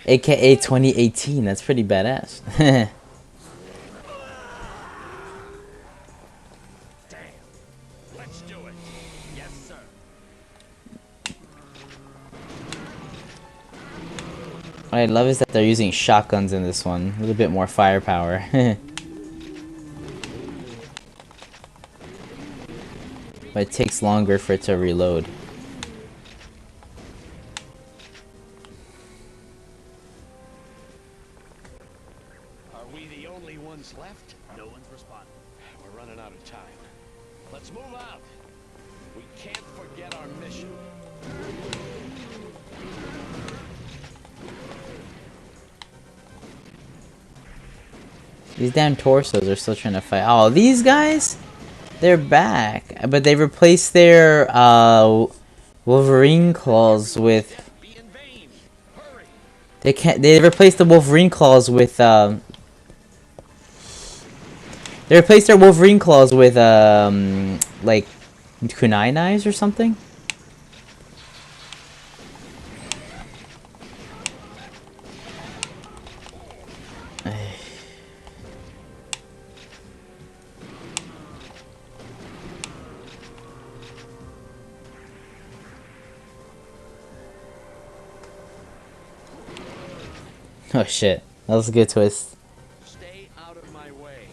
AKA 2018. That's pretty badass. Damn. Let's do it. Yes, sir. What I love is that they're using shotguns in this one. A little bit more firepower. But it takes longer for it to reload. Are we the only ones left? No one's responding. We're running out of time. Let's move out. We can't forget our mission. These damn torsos are still trying to fight. Oh, these guys? They're back. But they replaced their Wolverine claws with... They replaced the Wolverine claws with they replaced their Wolverine claws with like kunai knives or something. Oh shit, that was a good twist. Stay out of my way.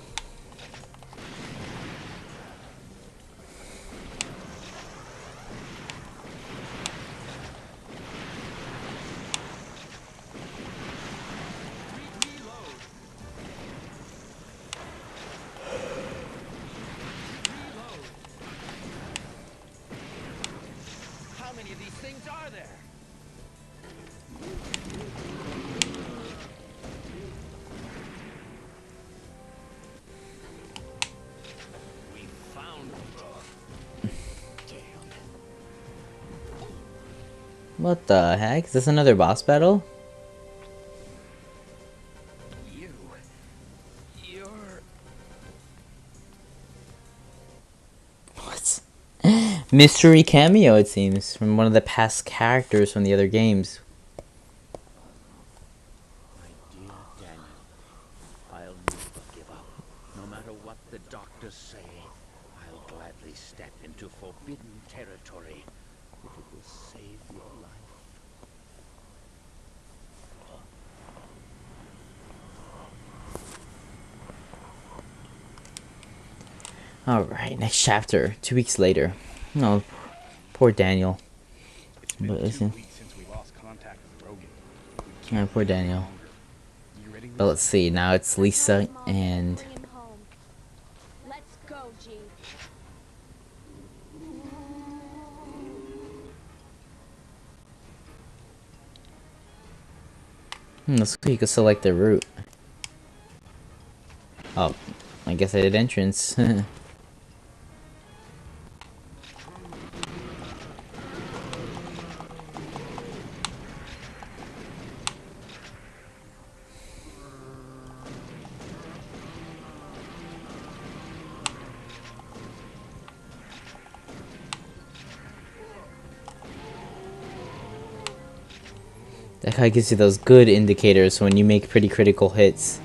How many of these things are there? We found them. Damn. What the heck? Is this another boss battle? You're... What? Mystery cameo, it seems, from one of the past characters from the other games. My dear Daniel, I'll never give up. No matter what the doctors say, I'll gladly step into forbidden territory if it will save your life. Alright, next chapter. 2 weeks later. Oh, poor Daniel. It's been But 2 listen. weeks since we lost contact with Rogan. Oh, poor Daniel. You ready? But let's see, now it's Lisa and Looks like you can select the route. Oh, I guess I did entrance. That guy gives you those good indicators when you make pretty critical hits.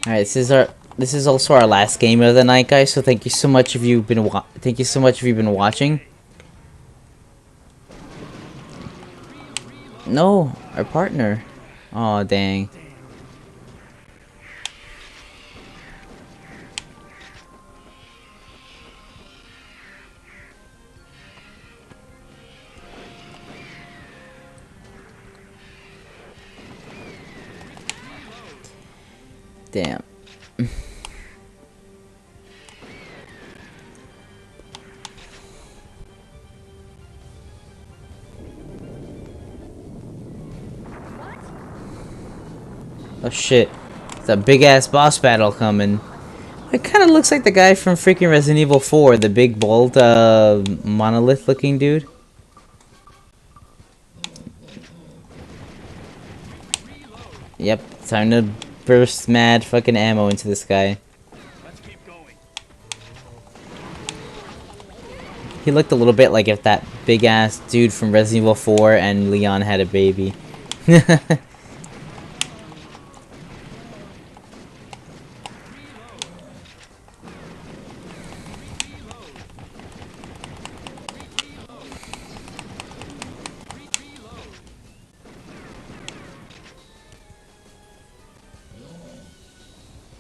Alright, this is also our last game of the night, guys. So thank you so much if you've been watching. No, our partner. Oh dang. Damn. Oh shit. It's a big ass boss battle coming. It kind of looks like the guy from freaking Resident Evil 4, the big bald monolith looking dude. Yep, time to burst mad fucking ammo into this guy. Let's keep going. He looked a little bit like if that big ass dude from Resident Evil 4 and Leon had a baby.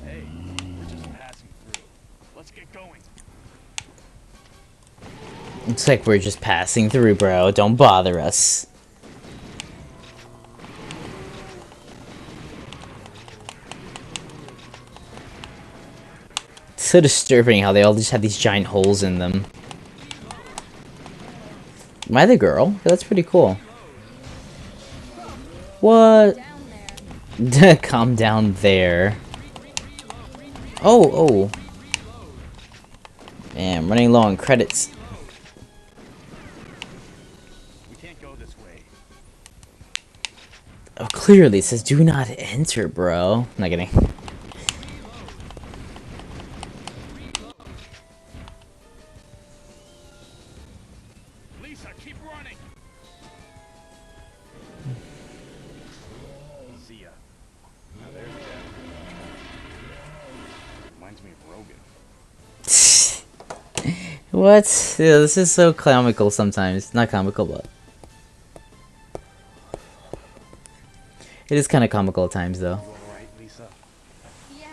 Hey, we're just passing through. Let's get going. Looks like we're just passing through, bro. Don't bother us. It's so disturbing how they all just have these giant holes in them. Am I the girl? That's pretty cool. What? Down there. Calm down there. Oh. Man, I'm running low on credits. We can't go this way. Oh, clearly it says do not enter, bro. Not kidding. Lisa, keep running. See ya. Now there's Dad. Reminds me of Rogan. What? Yeah, this is so comical sometimes. Not comical, but it is kind of comical at times, though. You all right, Lisa? Yeah,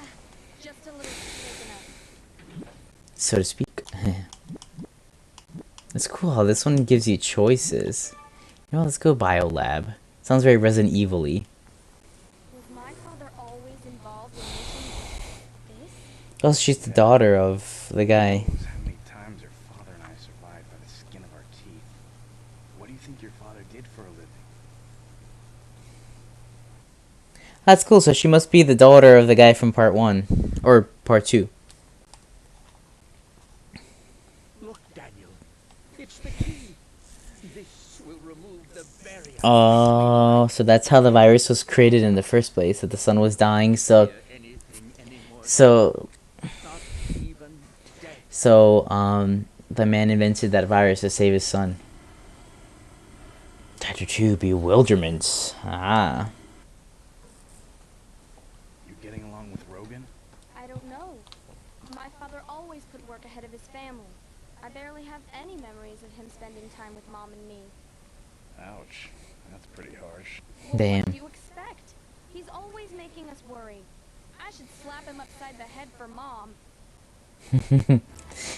just a little shaken up. So to speak. It's cool how this one gives you choices. You know, let's go Biolab. Sounds very Resident Evil-y. Was my father always involved in missions like this? Oh, she's the daughter of the guy. Knows how many times your father and I survived by the skin of our teeth. What do you think your father did for a living? That's cool, so she must be the daughter of the guy from part 1. Or part 2. Look, Daniel. It's the key. This will remove the barrier. Oh, so that's how the virus was created in the first place, that the sun was dying, so... Anything anymore. So... Not even death. So, the man invented that virus to save his son. Chapter 2, Bewilderment. Ah. You getting along with Rogan? I don't know. My father always put work ahead of his family. I barely have any memories of him spending time with Mom and me. Ouch. That's pretty harsh. Well, Damn. what do you expect? He's always making us worry. I should slap him upside the head for Mom.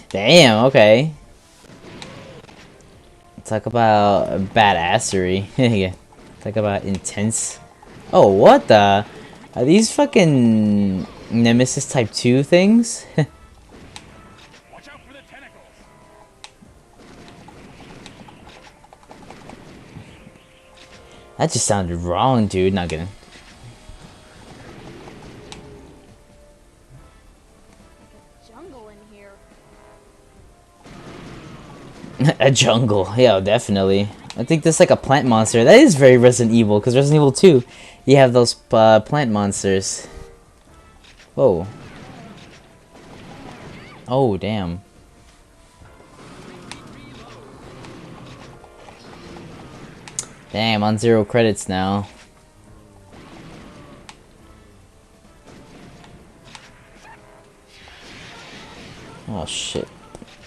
Damn, okay. Talk about badassery. Yeah. Talk about intense. Oh, what the? Are these fucking Nemesis Type 2 things? Watch out for the tentacles. That just sounded wrong, dude. Not gonna. Jungle in here. A jungle. Yeah, definitely. I think there's like a plant monster. That is very Resident Evil, because Resident Evil 2, you have those plant monsters. Whoa. Oh, damn. Damn, on 0 credits now. Oh shit.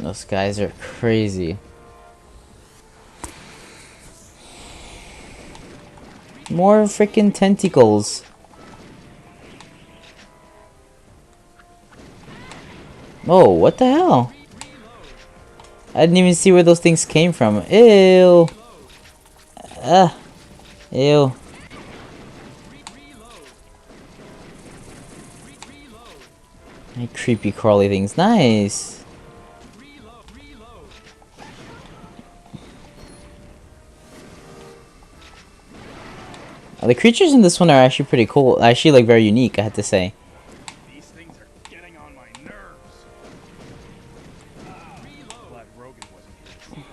Those guys are crazy. More freaking tentacles. Oh, what the hell? I didn't even see where those things came from. Ew. Ew. My creepy crawly things. Nice. The creatures in this one are actually pretty cool. Actually, like, very unique, I have to say. These things are getting on my nerves. Glad Rogan wasn't here.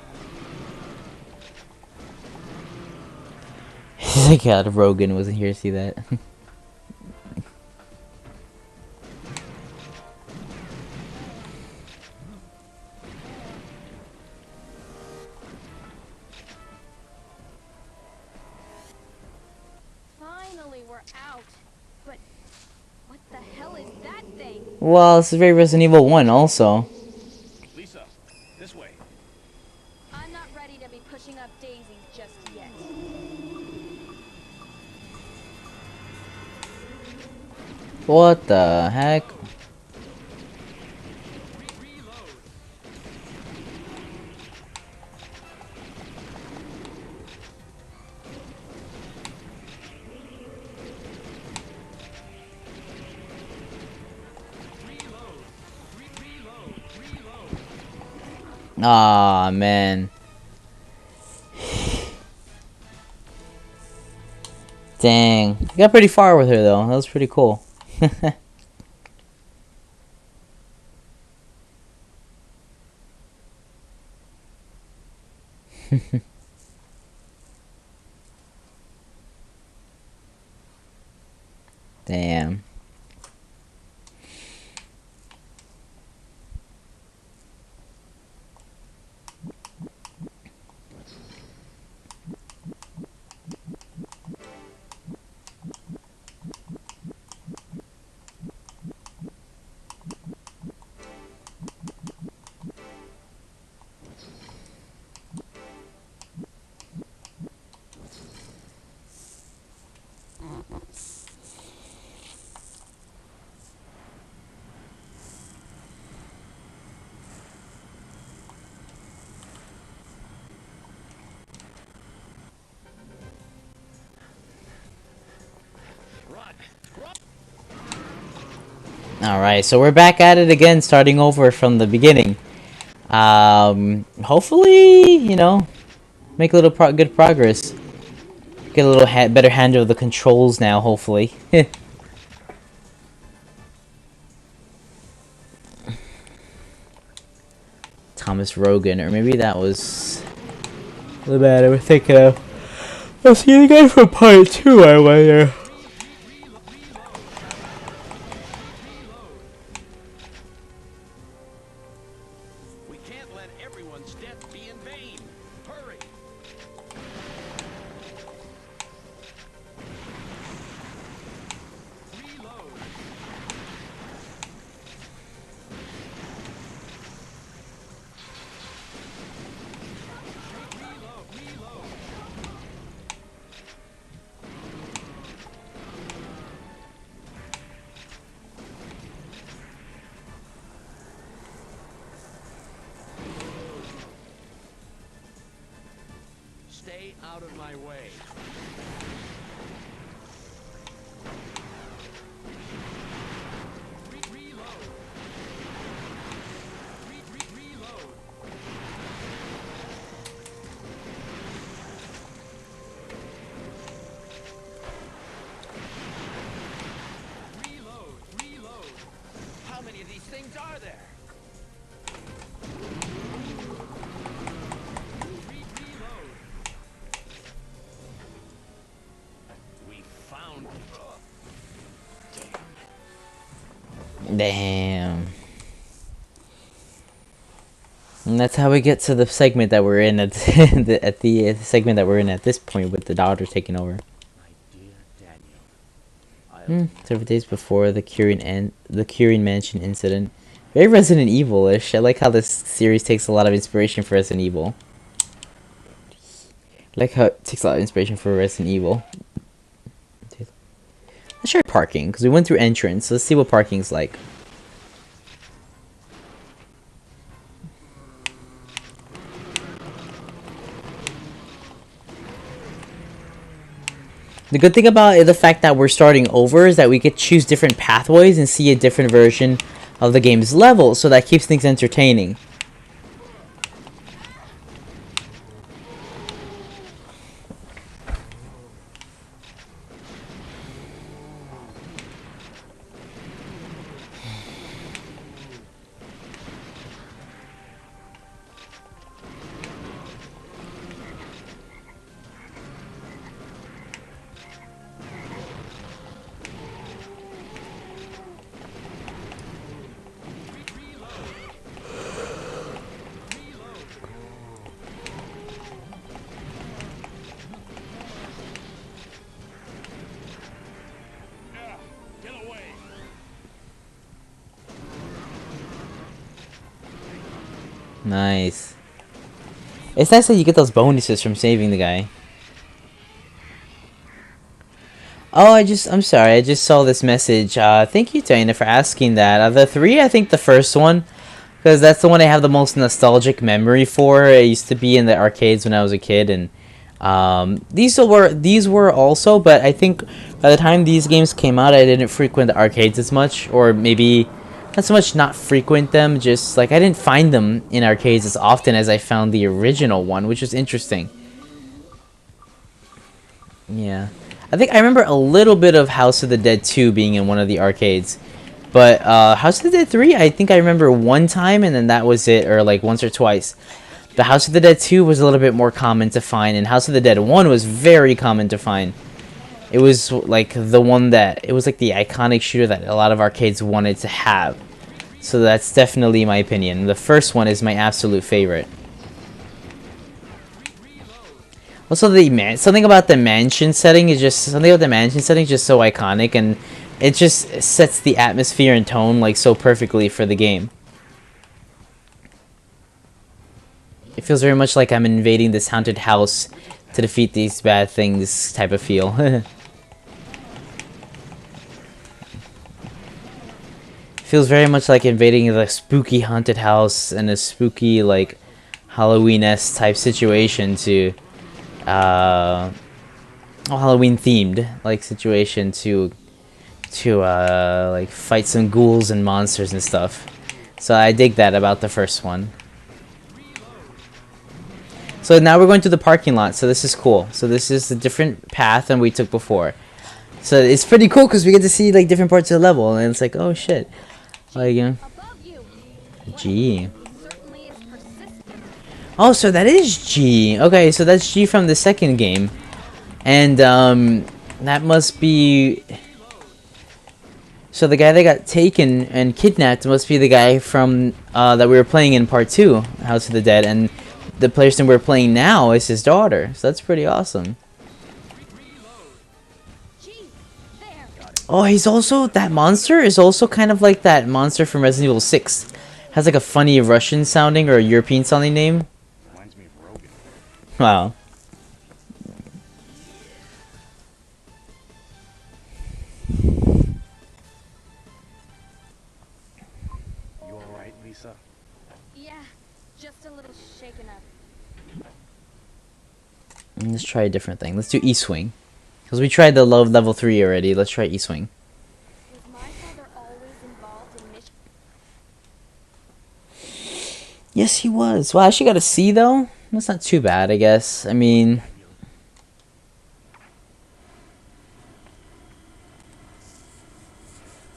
Thank God Rogan wasn't here to see that. Finally, we're out. But what the hell is that thing? Well, this is very Resident Evil 1 also. Lisa, this way. I'm not ready to be pushing up daisies just yet. What the heck? Aw, man. Dang. You got pretty far with her, though. That was pretty cool. Damn. Alright, so we're back at it again, starting over from the beginning. Hopefully, you know, make a little good progress. Get a little better handle of the controls now, hopefully. Thomas Rogan, or maybe that was the man I was thinking of. I'll see you again for part 2, I wonder. We can't let everyone's death be in vain. Hurry! Stay out of my way. Reload. Reload. Reload. How many of these things are there? Reload. We found it. Damn. And that's how we get to the segment that we're in at the segment that we're in at this point with the daughter taking over. My dear Daniel, Several days before the Curing Mansion incident. Very Resident Evil-ish. I like how this series takes a lot of inspiration for Resident Evil. I like how it takes a lot of inspiration for Resident Evil. Let's try parking, because we went through entrance. Let's see what parking's like. The good thing about the fact that we're starting over is that we could choose different pathways and see a different version of the game's level, so that keeps things entertaining. Get away. Nice. It's nice that you get those bonuses from saving the guy. Oh, I'm sorry, I just saw this message. Thank you, Dana, for asking that. Of the three, I think the first one, because that's the one I have the most nostalgic memory for. It used to be in the arcades when I was a kid, and these were also, but I think by the time these games came out, I didn't frequent the arcades as much, or maybe not so much not frequent them, just like I didn't find them in arcades as often as I found the original one, which was interesting. Yeah. I think I remember a little bit of House of the Dead 2 being in one of the arcades. But House of the Dead 3, I think I remember one time, and then that was it, or like once or twice. The House of the Dead 2 was a little bit more common to find, and House of the Dead 1 was very common to find. It was like the one that, it was like the iconic shooter that a lot of arcades wanted to have. So that's definitely my opinion. The first one is my absolute favorite. Also, something about the mansion setting is just so iconic, and it just sets the atmosphere and tone like so perfectly for the game. It feels very much like I'm invading this haunted house to defeat these bad things type of feel. Feels very much like invading the spooky haunted house and a spooky like Halloween-esque type situation to Halloween themed like situation to like fight some ghouls and monsters and stuff. So I dig that about the first one. So now we're going to the parking lot, so this is cool. So this is a different path than we took before. So it's pretty cool because we get to see like different parts of the level, and it's like, oh shit. Like, Above you. G. Certainly is persistent. Oh, so that is G. Okay, so that's G from the second game. And, that must be... So the guy that got taken and kidnapped must be the guy from, that we were playing in part 2, House of the Dead. And the person we're playing now is his daughter. So that's pretty awesome. Gee, there. Oh, he's also... That monster is also kind of like that monster from Resident Evil 6. Has like a funny Russian sounding or a European sounding name. Reminds me of Rogan. Wow. You alright, Lisa? Yeah, just a little shaken up. Let's try a different thing. Let's do E-Swing. Because we tried the level 3 already. Let's try E-Swing. Was my father always involved in missions? Yes, he was. Well, I actually got a C, though. That's not too bad, I guess. I mean...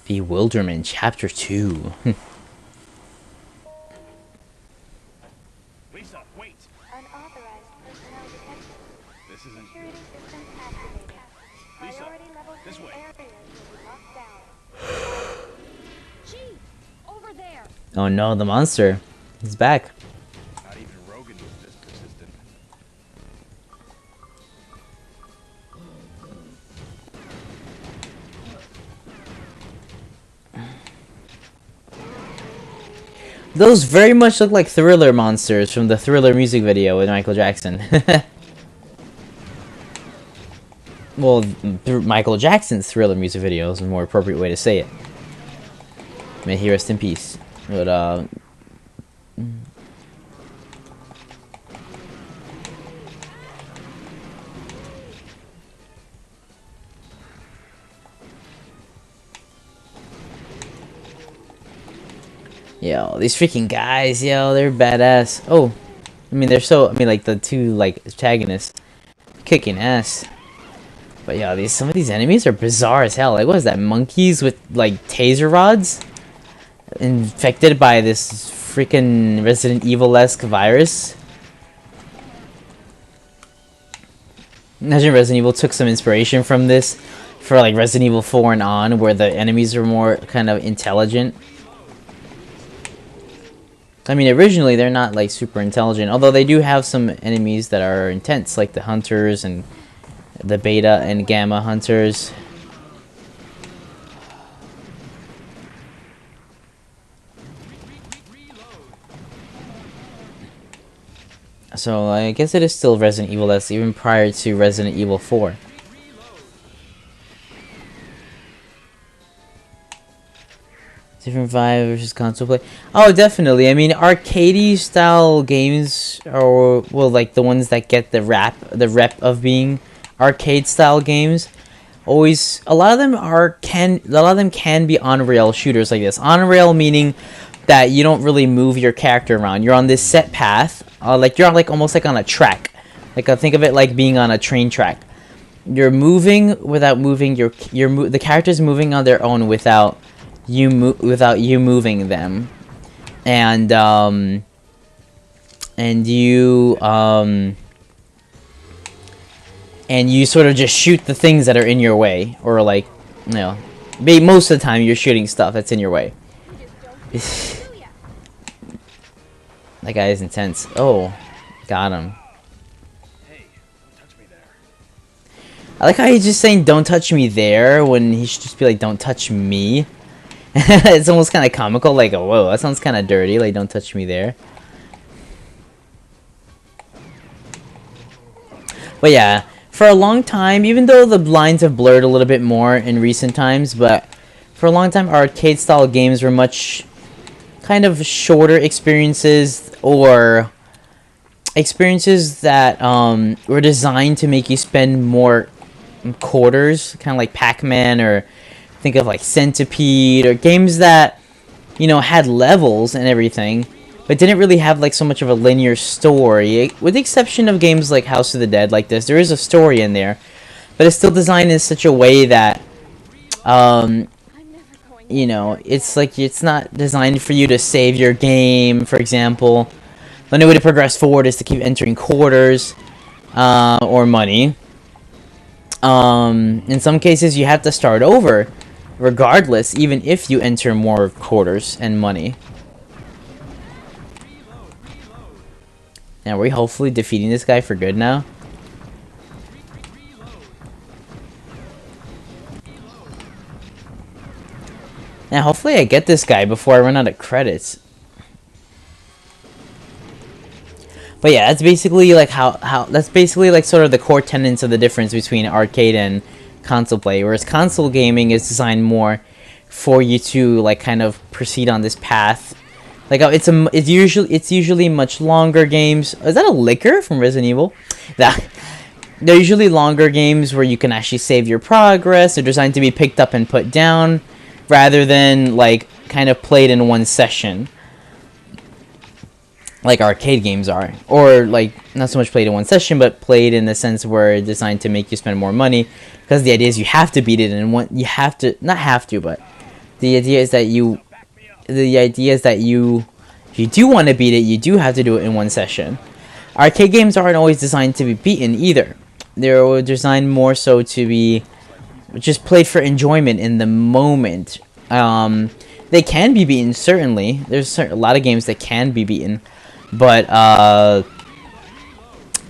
Bewilderment, Chapter 2. Lisa, wait! Unauthorized personnel detection. This isn't... Security systems activated. Lisa, Priority level this 3 way. areas will be locked down. Chief, over there. Oh no, the monster. He's back. Not even Rogan was this persistent. Those very much look like Thriller monsters from the Thriller music video with Michael Jackson. Well, Michael Jackson's Thriller music video is a more appropriate way to say it. May he rest in peace. But, yo, these freaking guys, yo, they're badass. Oh, I mean, like, the two, like, antagonists kicking ass. But, yeah, some of these enemies are bizarre as hell. Like, what is that, monkeys with, like, taser rods? Infected by this freaking Resident Evil-esque virus? Imagine Resident Evil took some inspiration from this for, like, Resident Evil 4 and on, where the enemies are more kind of intelligent. I mean, originally they're not like super intelligent, although they do have some enemies that are intense, like the hunters and the beta and gamma hunters. So I guess it is still Resident Evil, that's even prior to Resident Evil 4. Different vibe versus console play. Oh, definitely. I mean, arcade style games are, well, like the ones that get the rep of being arcade style games. Always, a lot of them can be on rail shooters like this. On rail meaning that you don't really move your character around. You're on this set path. Like you're on, like, almost like on a track. Like, think of it like being on a train track. You're moving without moving the character's moving on their own without you moving them, and you sort of just shoot the things that are in your way, or, like, you know, most of the time you're shooting stuff that's in your way. That guy is intense. Oh, got him. Hey, don't touch me there. I like how he's just saying "don't touch me there" when he should just be like "don't touch me." It's almost kind of comical, like, oh, whoa, that sounds kind of dirty, like, don't touch me there. But yeah, for a long time, even though the lines have blurred a little bit more in recent times, but for a long time, arcade style games were much kind of shorter experiences, or experiences that were designed to make you spend more quarters, kind of like Pac-Man, or think of like Centipede, or games that, you know, had levels and everything, but didn't really have like so much of a linear story. With the exception of games like House of the Dead, like this, there is a story in there, but it's still designed in such a way that, you know, it's like, it's not designed for you to save your game, for example. The only way to progress forward is to keep entering quarters, or money. In some cases, you have to start over, regardless, even if you enter more quarters and money. Now, are we hopefully defeating this guy for good now? Now, hopefully I get this guy before I run out of credits. But yeah, that's basically like that's basically like sort of the core tenets of the difference between arcade and console play. Whereas console gaming is designed more for you to, like, kind of proceed on this path. Like, it's usually much longer games. Is that a liquor from Resident Evil? That they're usually longer games where you can actually save your progress. They're designed to be picked up and put down, rather than like kind of played in one session, like arcade games are, or like not so much played in one session, but played in the sense where it's designed to make you spend more money. Because the idea is you have to beat it in one. You have to, not have to, but the idea is that you. The idea is that you, if you do want to beat it, you do have to do it in one session. Arcade games aren't always designed to be beaten either. They're designed more so to be just played for enjoyment in the moment. They can be beaten, certainly. There's a lot of games that can be beaten, but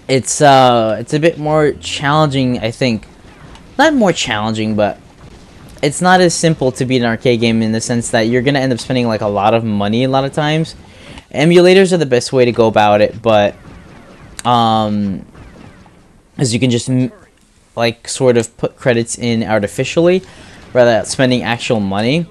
it's a bit more challenging, I think. Not more challenging, but it's not as simple to beat an arcade game in the sense that you're gonna end up spending like a lot of money a lot of times. Emulators are the best way to go about it, but as you can just like sort of put credits in artificially rather than spending actual money.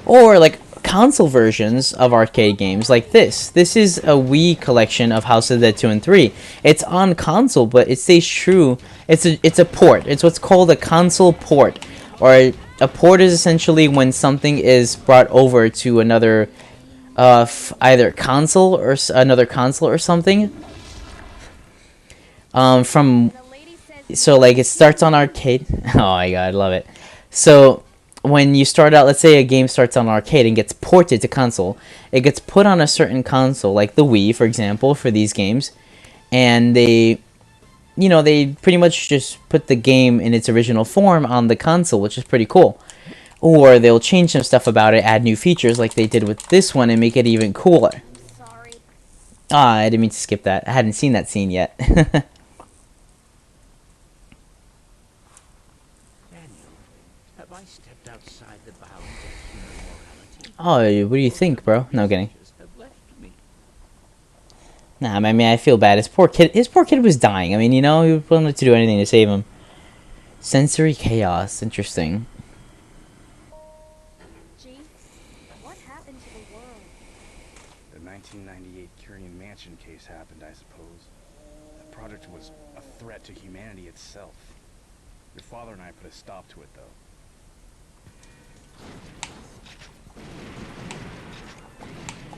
Or like console versions of arcade games like this. This is a Wii collection of House of the Dead 2 and 3. It's on console, but it stays true. It's a port. It's what's called a console port. Or a port is essentially when something is brought over to another either console or another console or something. So like it starts on arcade. Oh my god, I love it. So when you start out, let's say a game starts on arcade and gets ported to console, it gets put on a certain console, like the Wii, for example, for these games, and they pretty much just put the game in its original form on the console, which is pretty cool. Or they'll change some stuff about it, add new features like they did with this one, and make it even cooler. Sorry. Ah, I didn't mean to skip that. I hadn't seen that scene yet. Daniel, have I stepped outside the bounds of human morality? Oh, what do you think, bro? No kidding. Have left me. Nah, I mean, I feel bad. His poor kid was dying. I mean, he wanted to do anything to save him. Sensory chaos. Interesting. Chief, what happened to the world? The 1998 Curian Mansion case happened, I suppose. The project was a threat to humanity itself. Your father and I put a stop to it, though.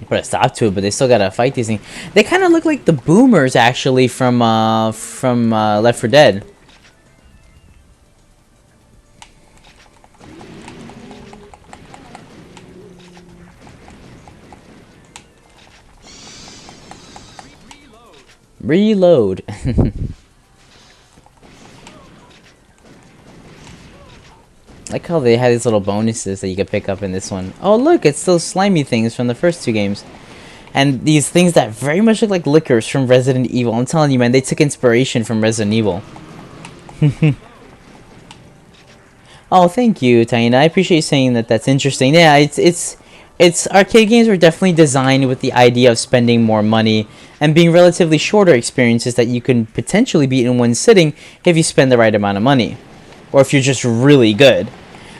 Put a stop to it, but they still gotta fight these things. They kind of look like the boomers, actually, from Left 4 Dead. Reload. Like how they had these little bonuses that you could pick up in this one. Oh look, it's those slimy things from the first two games. And these things that very much look like liquors from Resident Evil. I'm telling you, man, they took inspiration from Resident Evil. Oh, thank you, Taina. I appreciate you saying that. That's interesting. Yeah, it's arcade games were definitely designed with the idea of spending more money and being relatively shorter experiences that you can potentially beat in one sitting if you spend the right amount of money. Or if you're just really good.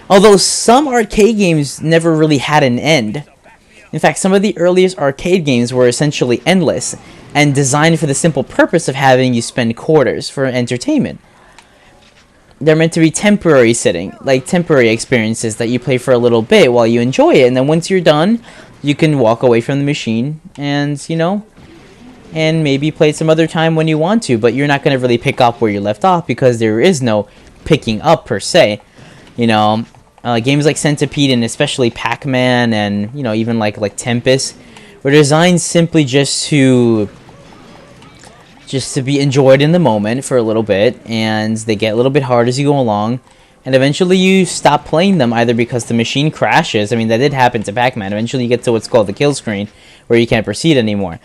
Although some arcade games never really had an end. In fact, some of the earliest arcade games were essentially endless and designed for the simple purpose of having you spend quarters for entertainment. They're meant to be temporary sitting, like temporary experiences that you play for a little bit while you enjoy it, and then once you're done, you can walk away from the machine and, and maybe play some other time when you want to, but you're not going to really pick up where you left off because there is no picking up per se. Games like Centipede and especially Pac-Man and even like Tempest were designed simply just to be enjoyed in the moment for a little bit, and they get a little bit hard as you go along, and eventually you stop playing them either because the machine crashes. I mean, that did happen to Pac-Man. Eventually you get to what's called the kill screen where you can't proceed anymore.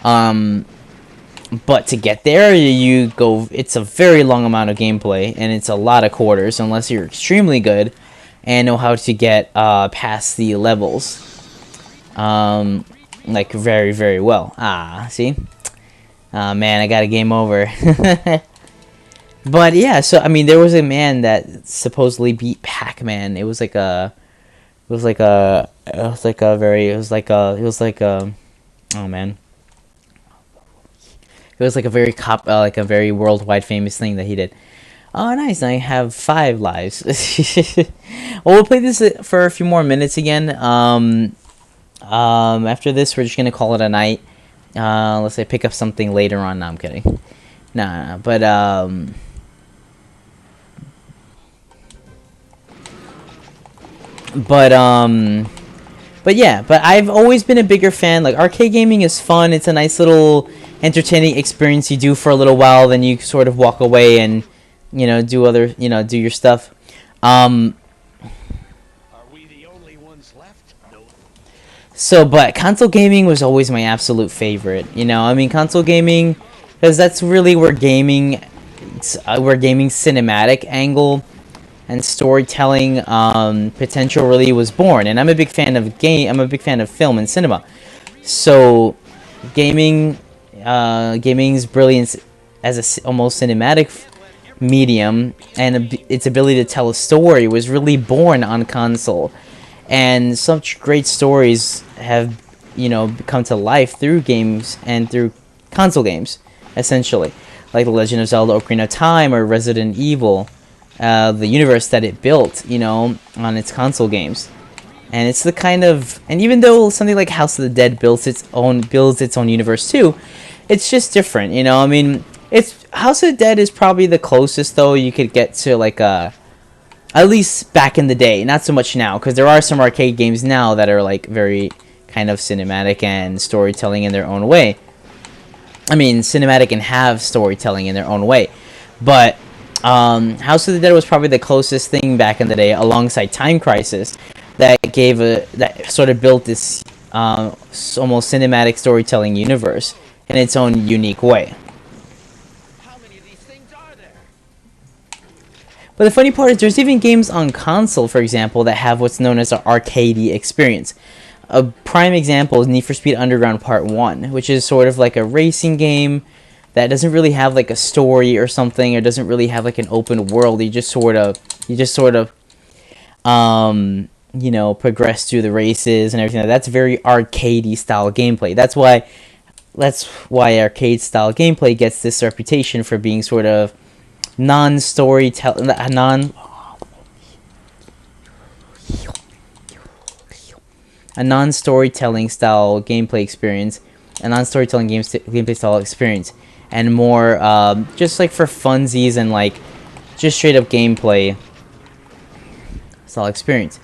But to get there, it's a very long amount of gameplay, and it's a lot of quarters, unless you're extremely good and know how to get past the levels. Like, very, very well. Ah, see? Ah, man, I got a game over. But, yeah, so, I mean, there was a man that supposedly beat Pac-Man. It was like a... Oh, man. It was like a very like a very worldwide famous thing that he did. Oh, nice! I have 5 lives. Well, we'll play this for a few more minutes again. After this, we're just gonna call it a night. Let's say pick up something later on. No, I'm kidding. Nah, but yeah, but I've always been a bigger fan. Like, arcade gaming is fun. It's a nice little entertaining experience you do for a little while, then you sort of walk away and, you know, do your stuff. Are we the only ones left? No. So, but console gaming was always my absolute favorite. You know, I mean, console gaming, because that's really where gaming cinematic angle and storytelling potential really was born. And I'm a big fan of film and cinema. So gaming's brilliance as a almost cinematic medium and its ability to tell a story was really born on console. And such great stories have, you know, come to life through games and through console games, essentially. Like The Legend of Zelda Ocarina of Time or Resident Evil. The universe that it built, you know, on its console games. And it's the kind of, and even though something like House of the Dead builds its own universe too, it's just different, you know. I mean, it's House of the Dead is probably the closest though you could get to like at least back in the day, not so much now, because there are some arcade games now that are like very kind of cinematic and storytelling in their own way. I mean, cinematic and have storytelling in their own way, but House of the Dead was probably the closest thing back in the day, alongside Time Crisis, that sort of built this almost cinematic storytelling universe in its own unique way. How many of these things are there? But the funny part is, there's even games on console, for example, that have what's known as an arcadey experience. A prime example is Need for Speed Underground Part 1, which is sort of like a racing game that doesn't really have like a story or something, or doesn't really have like an open world. You just sort of you know, progress through the races and everything. That's very arcadey style gameplay. That's why arcade style gameplay gets this reputation for being sort of non-storytelling style gameplay experience, a non-storytelling gameplay style experience, and more just like for funsies and like just straight up gameplay style experience.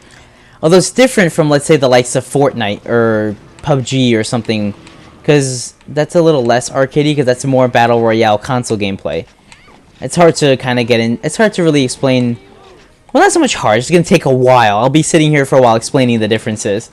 Although it's different from, let's say, the likes of Fortnite or PUBG or something, because that's a little less arcadey, because that's more battle royale console gameplay. It's hard to kind of get in. It's hard to really explain. Well, not so much hard. It's gonna take a while. I'll be sitting here for a while explaining the differences.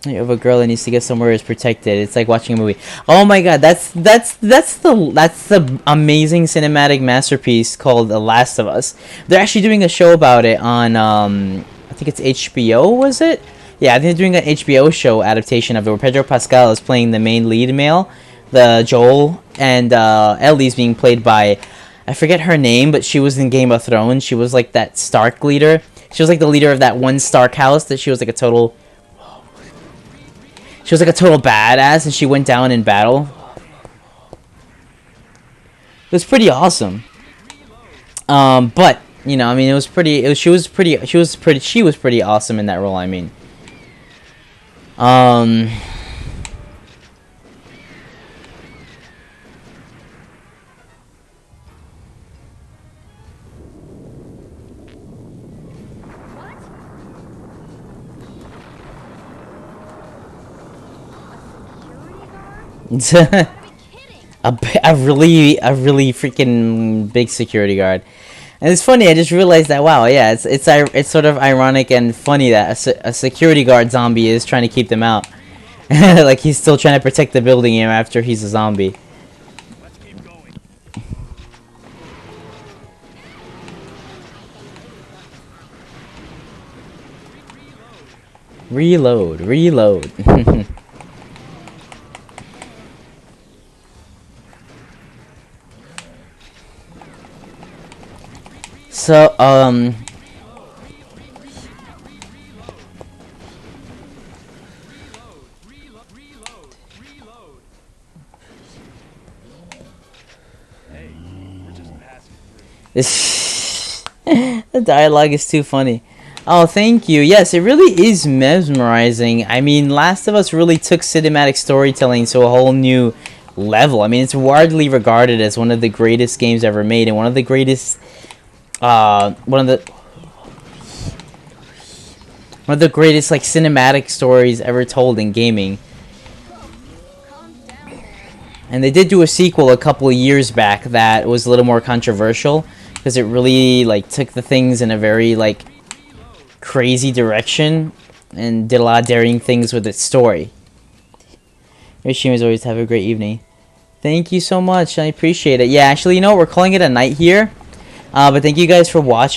You have a girl that needs to get somewhere is protected. It's like watching a movie. Oh my god, that's the amazing cinematic masterpiece called The Last of Us. They're actually doing a show about it on I think it's HBO, was it? Yeah, I think they're doing an HBO show adaptation of it where Pedro Pascal is playing the main lead male, the Joel, and Ellie's being played by, I forget her name, but she was in Game of Thrones. She was like that Stark leader. She was like the leader of that one Stark house that she was like a total badass, and she went down in battle. It was pretty awesome. But you know, I mean, she was pretty awesome in that role. I mean, a really freaking big security guard. And it's funny, I just realized that, wow, yeah, it's sort of ironic and funny that a security guard zombie is trying to keep them out. Like, he's still trying to protect the building even after he's a zombie. Let's keep going. Reload. So, The dialogue is too funny. Oh, thank you. Yes, it really is mesmerizing. I mean, Last of Us really took cinematic storytelling to a whole new level. I mean, it's widely regarded as one of the greatest games ever made and one of the greatest like cinematic stories ever told in gaming. And they did do a sequel a couple of years back that was a little more controversial because it really like took the things in a very like crazy direction and did a lot of daring things with its story. Your streamers always have a great evening. Thank you so much. I appreciate it. Yeah, actually, you know what? We're calling it a night here. But thank you guys for watching.